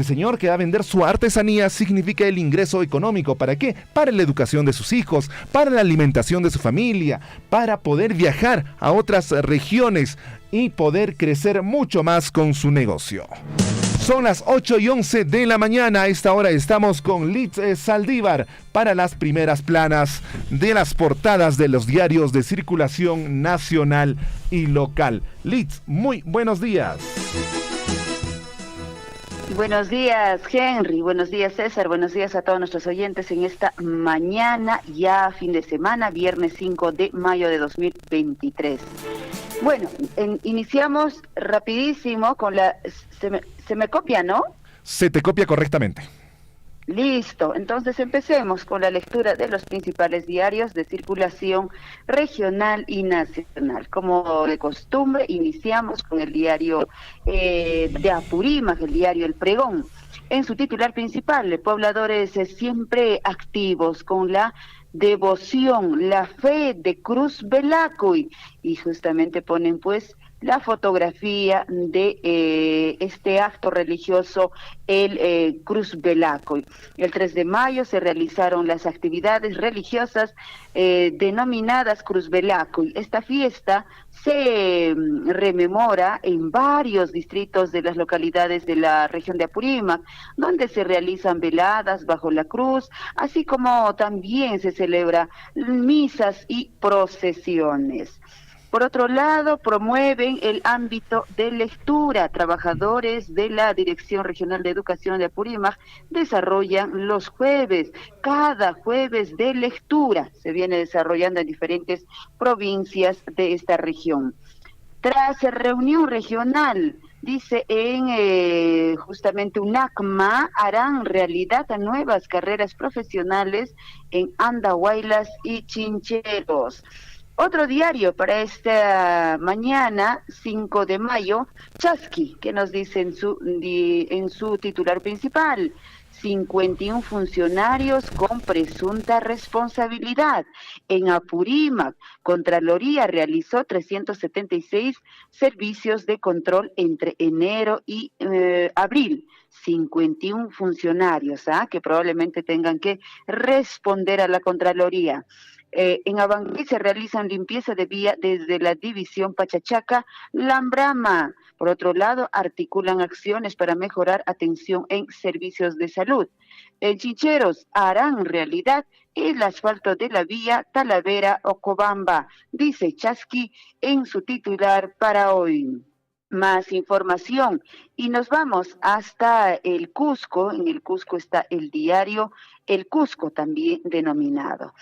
señor que va a vender su artesanía, significa el ingreso económico. ¿Para qué? Para la educación de sus hijos, para la alimentación de su familia, para poder viajar a otras regiones y poder crecer mucho más con su negocio. Son las 8:11 de la mañana. A esta hora estamos con Litz Saldívar para las primeras planas de las portadas de los diarios de circulación nacional y local. Litz, muy buenos días. Buenos días, Henry. Buenos días, César. Buenos días a todos nuestros oyentes en esta mañana, ya fin de semana, viernes 5 de mayo de 2023. Bueno, iniciamos rapidísimo con la... Se me copia, ¿no? Se te copia correctamente. Listo, entonces empecemos con la lectura de los principales diarios de circulación regional y nacional. Como de costumbre, iniciamos con el diario de Apurímac, el diario El Pregón. En su titular principal, pobladores siempre activos con la devoción, la fe de Cruz Velacuy, y justamente ponen pues la fotografía de este acto religioso, el Cruz Velacuy. El 3 de mayo se realizaron las actividades religiosas denominadas Cruz Velacuy. Esta fiesta se rememora en varios distritos de las localidades de la región de Apurímac, donde se realizan veladas bajo la cruz, así como también se celebra misas y procesiones. Por otro lado, promueven el ámbito de lectura. Trabajadores de la Dirección Regional de Educación de Apurímac desarrollan los jueves, cada jueves de lectura. Se viene desarrollando en diferentes provincias de esta región. Tras reunión regional, dice en justamente UNACMA, harán realidad a nuevas carreras profesionales en Andahuaylas y Chincheros. Otro diario para esta mañana, 5 de mayo, Chasqui, que nos dice en su titular principal: 51 funcionarios con presunta responsabilidad. En Apurímac, Contraloría realizó 376 servicios de control entre enero y abril. 51 funcionarios que probablemente tengan que responder a la Contraloría. En Abanguí se realizan limpieza de vía desde la división Pachachaca-Lambrama. Por otro lado, articulan acciones para mejorar atención en servicios de salud. En Chincheros harán realidad el asfalto de la vía Talavera-Ocobamba, dice Chasqui en su titular para hoy. Más información y nos vamos hasta el Cusco. En el Cusco está el diario El Cusco, también denominado.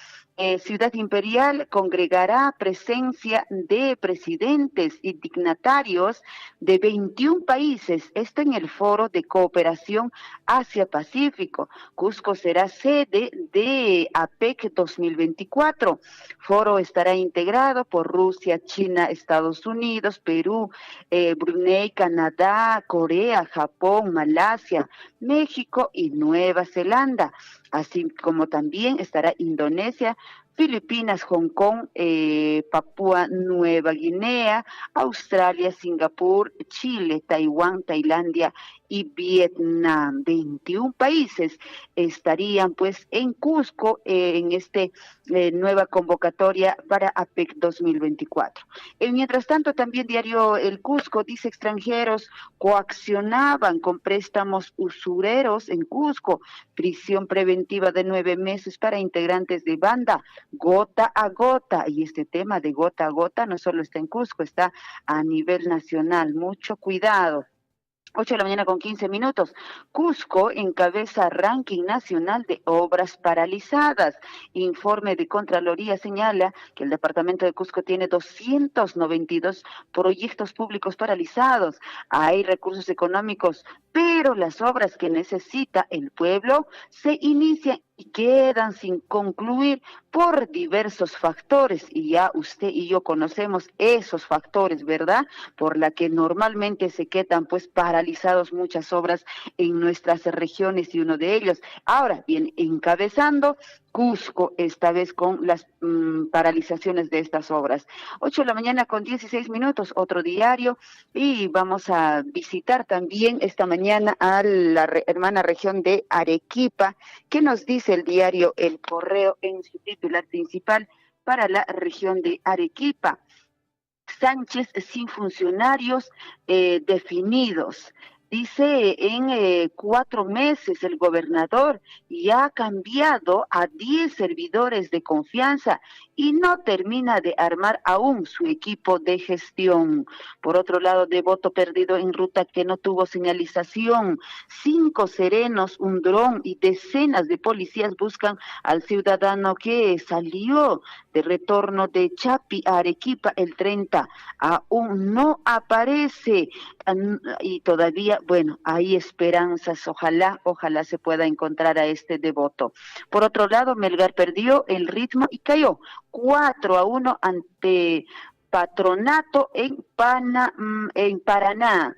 Ciudad Imperial congregará presencia de presidentes y dignatarios de 21 países, esto en el Foro de Cooperación Asia-Pacífico. Cusco será sede de APEC 2024. Foro estará integrado por Rusia, China, Estados Unidos, Perú, Brunei, Canadá, Corea, Japón, Malasia, México y Nueva Zelanda, así como también estará Indonesia, Filipinas, Hong Kong, Papúa Nueva Guinea, Australia, Singapur, Chile, Taiwán, Tailandia y Vietnam. 21 países estarían pues en Cusco en este nueva convocatoria para APEC 2024. Mientras tanto, también diario El Cusco dice: extranjeros coaccionaban con préstamos usureros en Cusco, prisión preventiva de 9 meses para integrantes de banda Gota a Gota. Y este tema de Gota a Gota no solo está en Cusco, está a nivel nacional. Mucho cuidado. 8 de la mañana con 15 minutos. Cusco encabeza ranking nacional de obras paralizadas. Informe de Contraloría señala que el departamento de Cusco tiene 292 proyectos públicos paralizados. Hay recursos económicos, pero las obras que necesita el pueblo se inician y quedan sin concluir por diversos factores, y ya usted y yo conocemos esos factores, ¿verdad? Por la que normalmente se quedan pues paralizados muchas obras en nuestras regiones, y uno de ellos ahora viene encabezando Cusco, esta vez con las paralizaciones de estas obras. 8 de la mañana con 16 minutos, otro diario, y vamos a visitar también esta mañana a la hermana región de Arequipa. ¿Qué nos dice el diario El Correo en su titular principal para la región de Arequipa? Sánchez sin funcionarios definidos. Dice, en 4 meses el gobernador ya ha cambiado a 10 servidores de confianza y no termina de armar aún su equipo de gestión. Por otro lado, de voto perdido en ruta que no tuvo señalización, 5 serenos, un dron y decenas de policías buscan al ciudadano que salió de retorno de Chapi a Arequipa el 30. Aún no aparece y todavía, bueno, hay esperanzas, ojalá se pueda encontrar a este devoto. Por otro lado, Melgar perdió el ritmo y cayó 4-1 ante Patronato en Paraná.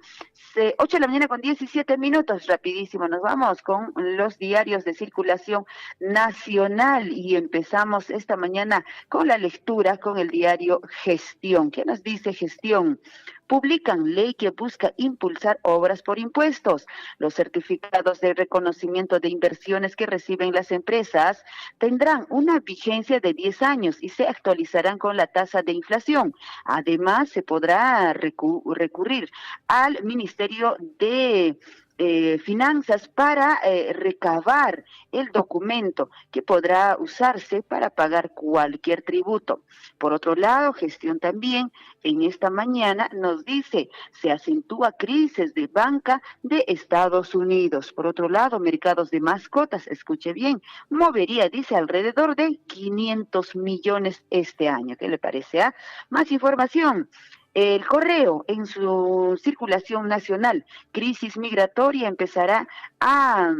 8 de la mañana con 17 minutos, rapidísimo, nos vamos con los diarios de circulación nacional y empezamos esta mañana con la lectura con el diario Gestión. ¿Qué nos dice Gestión? Publican ley que busca impulsar obras por impuestos. Los certificados de reconocimiento de inversiones que reciben las empresas tendrán una vigencia de 10 años y se actualizarán con la tasa de inflación. Además, se podrá recurrir al Ministerio de Finanzas para recabar el documento que podrá usarse para pagar cualquier tributo. Por otro lado, Gestión también en esta mañana nos dice, se acentúa crisis de banca de Estados Unidos. Por otro lado, mercados de mascotas, escuche bien, movería, dice, alrededor de 500 millones este año. ¿Qué le parece? Más información. El Correo, en su circulación nacional, crisis migratoria empezará a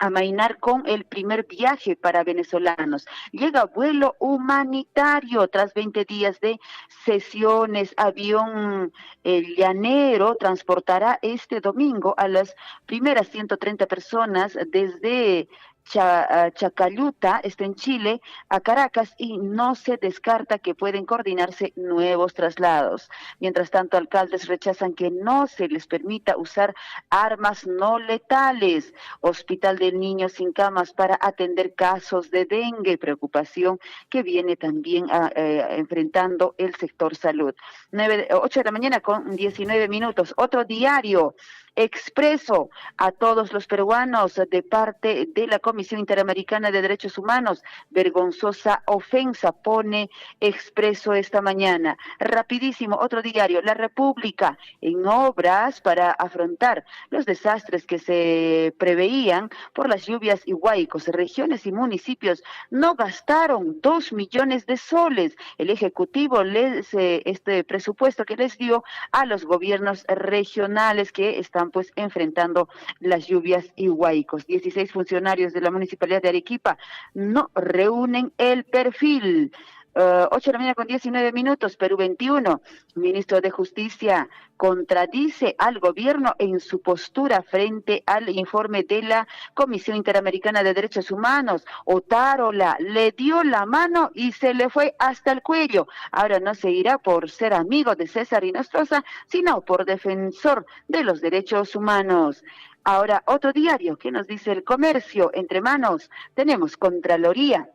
amainar con el primer viaje para venezolanos. Llega vuelo humanitario tras 20 días de sesiones. Avión llanero transportará este domingo a las primeras 130 personas desde Chacayuta, está en Chile, a Caracas, y no se descarta que pueden coordinarse nuevos traslados. Mientras tanto, alcaldes rechazan que no se les permita usar armas no letales. Hospital de niños sin camas para atender casos de dengue, preocupación que viene también enfrentando el sector salud. 8 de la mañana con 19 minutos. Otro diario. Expreso a todos los peruanos de parte de la Comisión Interamericana de Derechos Humanos. Vergonzosa ofensa, pone Expreso esta mañana. Rapidísimo, otro diario, La República, en obras para afrontar los desastres que se preveían por las lluvias y huaicos. Regiones y municipios no gastaron 2 millones de soles. El Ejecutivo este presupuesto que les dio a los gobiernos regionales que están pues enfrentando las lluvias y huaicos. 16 funcionarios de la Municipalidad de Arequipa no reúnen el perfil. 8 de la mañana con 19 minutos, Perú 21. Ministro de Justicia contradice al gobierno en su postura frente al informe de la Comisión Interamericana de Derechos Humanos. Otárola le dio la mano y se le fue hasta el cuello. Ahora no se irá por ser amigo de César Inostroza, sino por defensor de los derechos humanos. Ahora, otro diario que nos dice El Comercio. Entre manos tenemos Contraloría.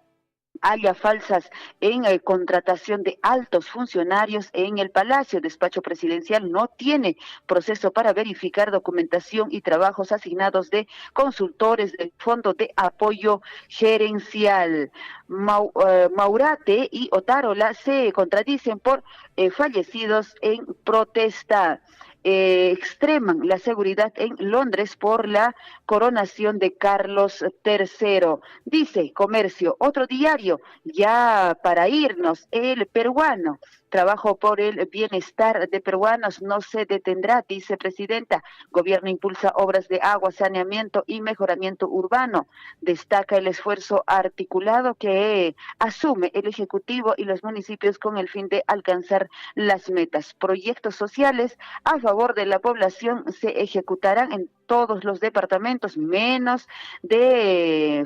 Halla falsas en contratación de altos funcionarios en el Palacio. Despacho Presidencial no tiene proceso para verificar documentación y trabajos asignados de consultores del Fondo de Apoyo Gerencial. Maurate y Otárola se contradicen por fallecidos en protesta. Extreman la seguridad en Londres por la coronación de Carlos III. Dice Comercio, otro diario, ya para irnos, El Peruano. Trabajo por el bienestar de peruanos no se detendrá, dice Presidenta. Gobierno impulsa obras de agua, saneamiento y mejoramiento urbano. Destaca el esfuerzo articulado que asume el Ejecutivo y los municipios con el fin de alcanzar las metas. Proyectos sociales a favor de la población se ejecutarán en todos los departamentos, menos en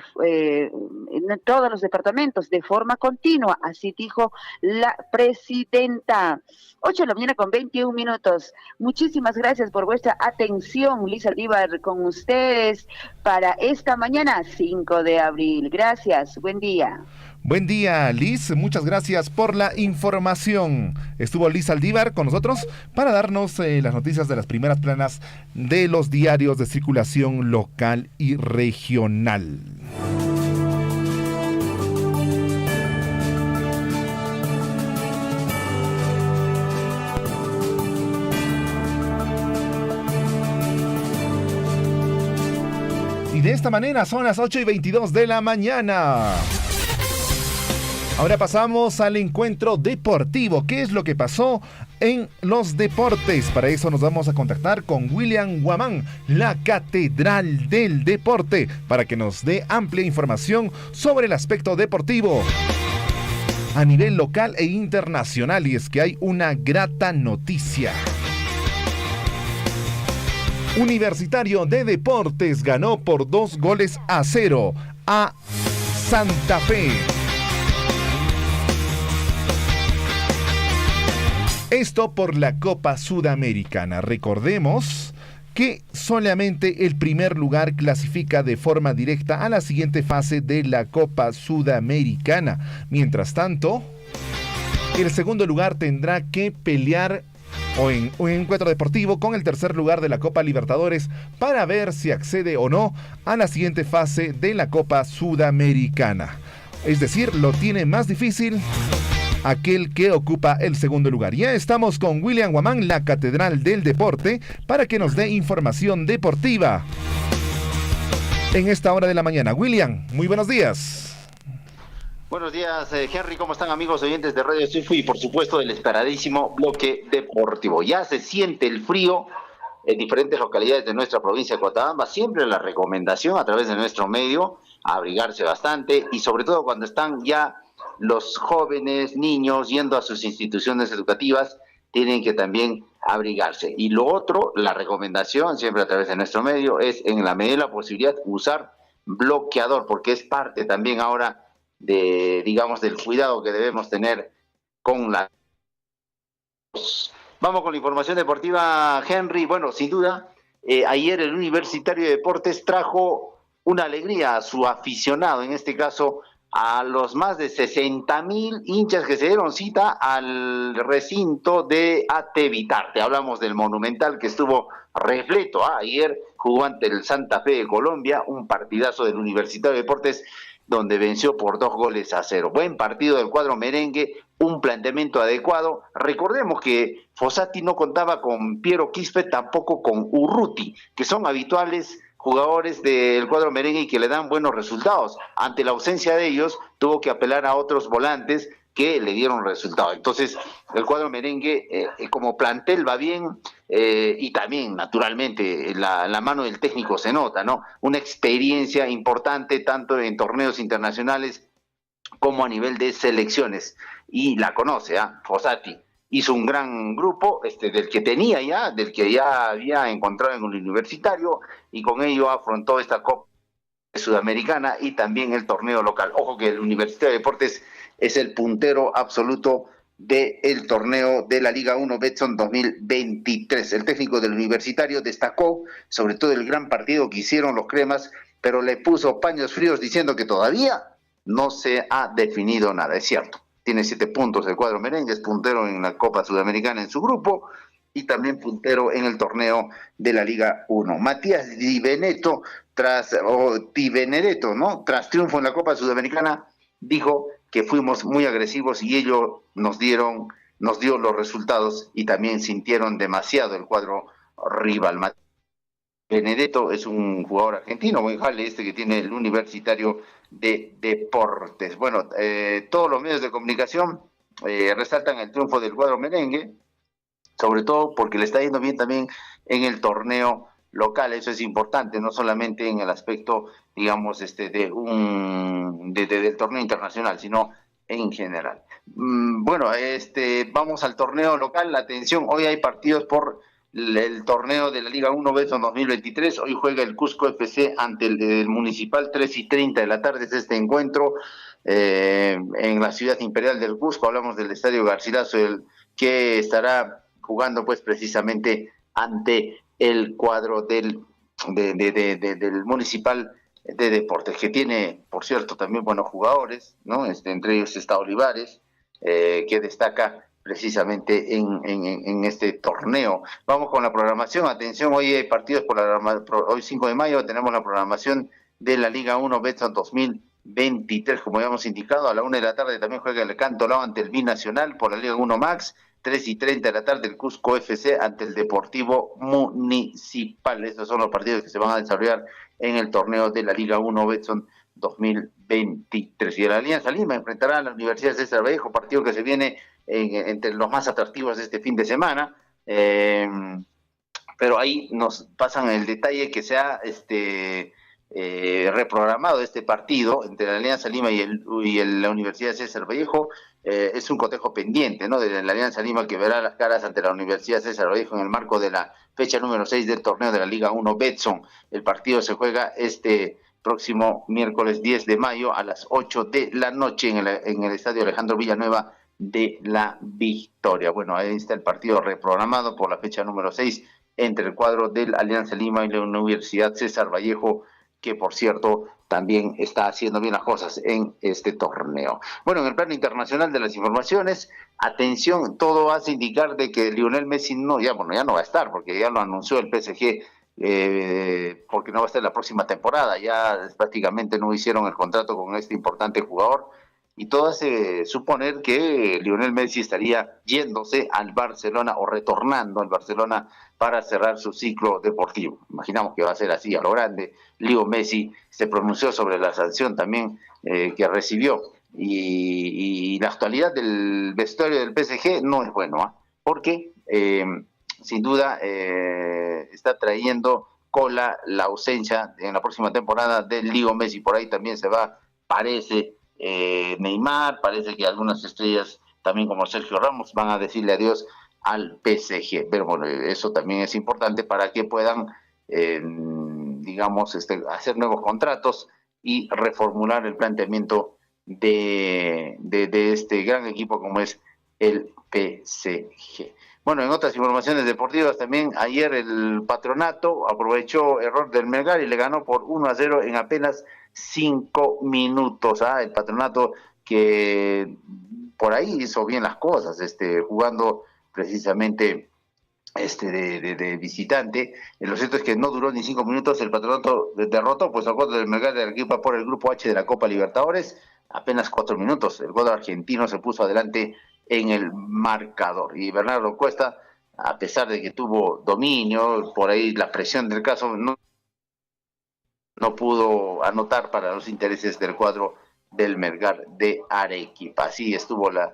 todos los departamentos, de forma continua, así dijo la presidenta. 8 de la mañana con 21 minutos. Muchísimas gracias por vuestra atención. Lisa Aldívar con ustedes para esta mañana, 5 de abril. Gracias, buen día. Buen día, Liz. Muchas gracias por la información. Estuvo Liz Aldívar con nosotros para darnos las noticias de las primeras planas de los diarios de circulación local y regional. Y de esta manera son las 8:22 de la mañana. Ahora pasamos al encuentro deportivo. ¿Qué es lo que pasó en los deportes? Para eso nos vamos a contactar con William Guamán, la catedral del deporte, para que nos dé amplia información sobre el aspecto deportivo a nivel local e internacional. Y es que hay una grata noticia. Universitario de Deportes ganó por 2-0 a Santa Fe. Esto por la Copa Sudamericana. Recordemos que solamente el primer lugar clasifica de forma directa a la siguiente fase de la Copa Sudamericana. Mientras tanto, el segundo lugar tendrá que pelear en un encuentro deportivo con el tercer lugar de la Copa Libertadores para ver si accede o no a la siguiente fase de la Copa Sudamericana. Es decir, lo tiene más difícil aquel que ocupa el segundo lugar. Ya estamos con William Guamán, la catedral del deporte, para que nos dé información deportiva en esta hora de la mañana. William, muy buenos días. Buenos días, Henry. ¿Cómo están, amigos oyentes de Radio Sufi? Y por supuesto del esperadísimo bloque deportivo. Ya se siente el frío en diferentes localidades de nuestra provincia de Cochabamba. Siempre la recomendación a través de nuestro medio, abrigarse bastante, y sobre todo cuando están ya los jóvenes, niños, yendo a sus instituciones educativas, tienen que también abrigarse. Y lo otro, la recomendación, siempre a través de nuestro medio, es en la medida de la posibilidad usar bloqueador, porque es parte también ahora de, digamos, del cuidado que debemos tener con la... Vamos con la información deportiva, Henry. Bueno, sin duda, ayer el Universitario de Deportes trajo una alegría a su aficionado, en este caso a los más de 60,000 hinchas que se dieron cita al recinto de AT Vitarte. Hablamos del Monumental, que estuvo repleto. Ayer jugó ante el Santa Fe de Colombia, un partidazo del Universitario de Deportes, donde venció por 2-0. Buen partido del cuadro merengue, un planteamiento adecuado. Recordemos que Fossati no contaba con Piero Quispe, tampoco con Urruti, que son habituales jugadores del cuadro merengue y que le dan buenos resultados. Ante la ausencia de ellos, tuvo que apelar a otros volantes que le dieron resultados. Entonces, el cuadro merengue como plantel va bien, y también, naturalmente, la mano del técnico se nota, ¿no? Una experiencia importante tanto en torneos internacionales como a nivel de selecciones. Y la conoce, Fossati. Hizo un gran grupo del que ya había encontrado en un Universitario, y con ello afrontó esta Copa Sudamericana y también el torneo local. Ojo que el Universitario de Deportes es el puntero absoluto del torneo de la Liga 1 Betson 2023. El técnico del Universitario destacó sobre todo el gran partido que hicieron los cremas, pero le puso paños fríos diciendo que todavía no se ha definido nada. Es cierto, tiene 7 puntos el cuadro merengue, es puntero en la Copa Sudamericana en su grupo y también puntero en el torneo de la Liga 1. Matías Di Benedetto, tras triunfo en la Copa Sudamericana, dijo que fuimos muy agresivos y ello nos dio los resultados, y también sintieron demasiado el cuadro rival. Benedetto es un jugador argentino, buen jale que tiene el Universitario de Deportes. Bueno, todos los medios de comunicación resaltan el triunfo del cuadro merengue, sobre todo porque le está yendo bien también en el torneo local. Eso es importante, no solamente en el aspecto, digamos, del torneo internacional, sino en general. Bueno, vamos al torneo local. La atención, hoy hay partidos por el torneo de la Liga 1 Betson 2023. Hoy juega el Cusco FC ante el Municipal, 3:30 de la tarde es este encuentro, en la ciudad imperial del Cusco. Hablamos del Estadio Garcilaso, que estará jugando pues precisamente ante el cuadro del Municipal de Deportes, que tiene, por cierto, también buenos jugadores, ¿no? Entre ellos está Olivares, que destaca precisamente en este torneo. Vamos con la programación. Atención, hoy hay partidos hoy 5 de mayo tenemos la programación de la Liga 1 Betson 2023, como habíamos indicado. A la 1 de la tarde también juega el Cantolao ante el Binacional por la Liga 1 Max. 3:30 de la tarde el Cusco FC ante el Deportivo Municipal. Estos son los partidos que se van a desarrollar en el torneo de la Liga 1 Betson 2023. Y la Alianza Lima enfrentará a la Universidad César Vallejo, partido que se viene entre los más atractivos de este fin de semana. Pero ahí nos pasan el detalle que se ha reprogramado este partido entre la Alianza Lima y la Universidad César Vallejo. Es un cotejo pendiente, ¿no? De la Alianza Lima, que verá las caras ante la Universidad César Vallejo en el marco de la fecha número 6 del torneo de la Liga 1 Betson. El partido se juega este próximo miércoles 10 de mayo a las 8 de la noche en el Estadio Alejandro Villanueva de La Victoria. Bueno, ahí está el partido reprogramado por la fecha número 6 entre el cuadro del Alianza Lima y la Universidad César Vallejo, que por cierto también está haciendo bien las cosas en este torneo. Bueno, en el plano internacional de las informaciones, atención, todo hace indicar de que Lionel Messi ya no va a estar, porque ya lo anunció el PSG, porque no va a estar la próxima temporada. Ya prácticamente no hicieron el contrato con este importante jugador, y todo hace suponer que Lionel Messi estaría yéndose al Barcelona o retornando al Barcelona para cerrar su ciclo deportivo. Imaginamos que va a ser así a lo grande. Leo Messi se pronunció sobre la sanción también que recibió, y la actualidad del vestuario del PSG no es bueno, porque sin duda está trayendo cola la ausencia en la próxima temporada de Leo Messi. Por ahí también se va, parece, Neymar, parece que algunas estrellas también como Sergio Ramos van a decirle adiós al PSG, pero bueno, eso también es importante para que puedan hacer nuevos contratos y reformular el planteamiento de este gran equipo como es el PSG. Bueno, en otras informaciones deportivas también, ayer el Patronato aprovechó error del Melgar y le ganó por 1-0 en apenas 5 minutos. El Patronato, que por ahí hizo bien las cosas, jugando precisamente de visitante. Lo cierto es que no duró ni 5 minutos. El Patronato derrotó pues al cuadro del Melgar de Arequipa por el grupo H de la Copa Libertadores. Apenas 4 minutos. El cuadro argentino se puso adelante en el marcador, y Bernardo Cuesta, a pesar de que tuvo dominio, por ahí la presión del caso, no pudo anotar para los intereses del cuadro del Melgar de Arequipa. Así estuvo la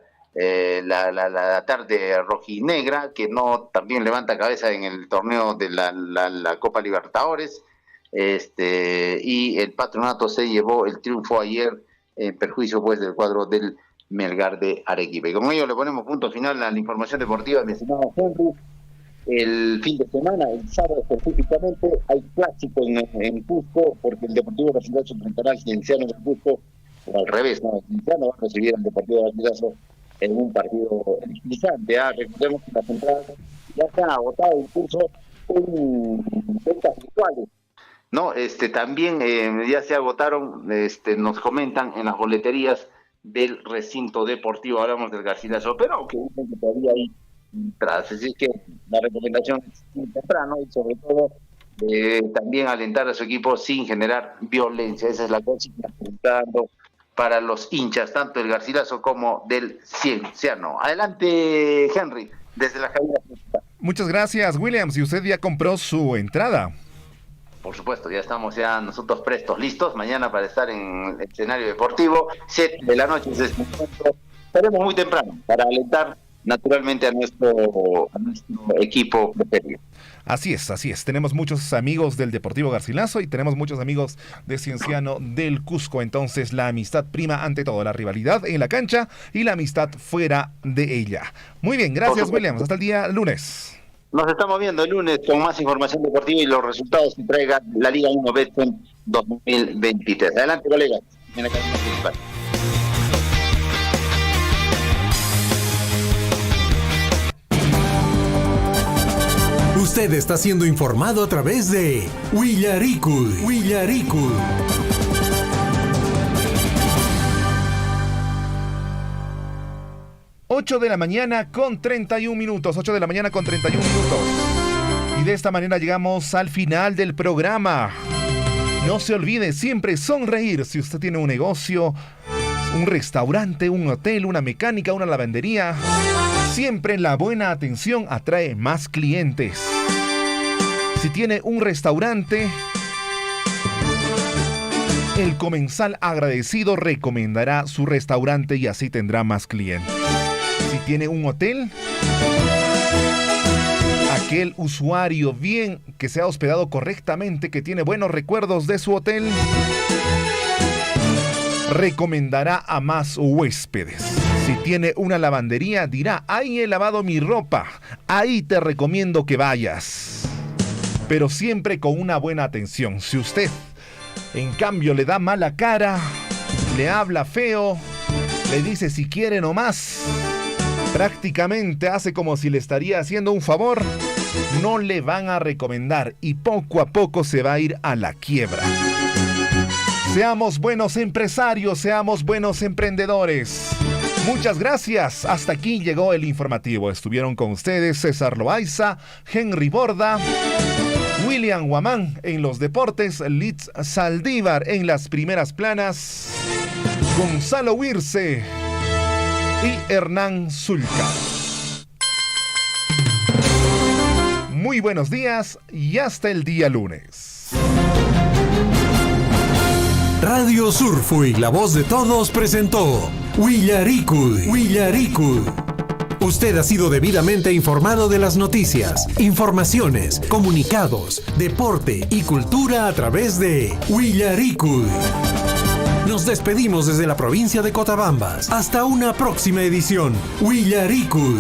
tarde rojinegra, que no también levanta cabeza en el torneo de la Copa Libertadores, y el Patronato se llevó el triunfo ayer en perjuicio pues del cuadro del Melgar de Arequipa. Y con ello le ponemos punto final a la información deportiva, mi estimado Henry. El fin de semana, el sábado específicamente, hay clásico en Cusco, porque el Deportivo Garcilaso enfrentará al Cienciano en Cusco, o al revés, ¿no? El Cienciano va a recibir al Deportivo Garcilaso en un partido interesante. Recordemos que las entradas ya se han agotado incluso en ventas virtuales, ¿no? También ya se agotaron, nos comentan en las boleterías del recinto deportivo. Hablamos del Garcilaso, pero que dicen que todavía hay entradas, así que la recomendación es muy temprano, y sobre todo también alentar a su equipo sin generar violencia. Esa es la consigna que está dando para los hinchas, tanto del Garcilaso como del Cienciano. Adelante, Henry, desde la cabina principal. Muchas gracias, Williams. ¿Y usted ya compró su entrada? Por supuesto, ya estamos nosotros prestos, listos, mañana para estar en el escenario deportivo, 7 de la noche, estaremos muy temprano para alentar naturalmente a nuestro equipo preferido. Así es. Tenemos muchos amigos del Deportivo Garcilaso y tenemos muchos amigos de Cienciano del Cusco. Entonces, la amistad prima ante todo, la rivalidad en la cancha y la amistad fuera de ella. Muy bien, gracias, Williams. Hasta el día lunes. Nos estamos viendo el lunes con más información deportiva y los resultados que traiga la Liga 1 Betson 2023. Adelante, colegas, en la cabina principal. Usted está siendo informado a través de Willaricud. 8 de la mañana con 31 minutos. 8 de la mañana con 31 minutos. Y de esta manera llegamos al final del programa. No se olvide siempre sonreír si usted tiene un negocio, un restaurante, un hotel, una mecánica, una lavandería. Siempre la buena atención atrae más clientes. Si tiene un restaurante, el comensal agradecido recomendará su restaurante y así tendrá más clientes. Si tiene un hotel, aquel usuario bien que se ha hospedado correctamente, que tiene buenos recuerdos de su hotel, recomendará a más huéspedes. Si tiene una lavandería, dirá: ahí he lavado mi ropa, ahí te recomiendo que vayas. Pero siempre con una buena atención. Si usted, en cambio, le da mala cara, le habla feo, le dice si quiere nomás, prácticamente hace como si le estaría haciendo un favor, no le van a recomendar y poco a poco se va a ir a la quiebra. Seamos buenos empresarios, seamos buenos emprendedores. Muchas gracias. Hasta aquí llegó el informativo. Estuvieron con ustedes César Loaiza, Henry Borda, William Guamán en los deportes, Litz Saldívar en las primeras planas, Gonzalo Wirce y Hernán Zulca. Muy buenos días y hasta el día lunes. Radio Surfui, la voz de todos, presentó Willaricud. Usted ha sido debidamente informado de las noticias, informaciones, comunicados, deporte y cultura a través de Willaricud. Nos despedimos desde la provincia de Cotabambas. Hasta una próxima edición. Willaricud.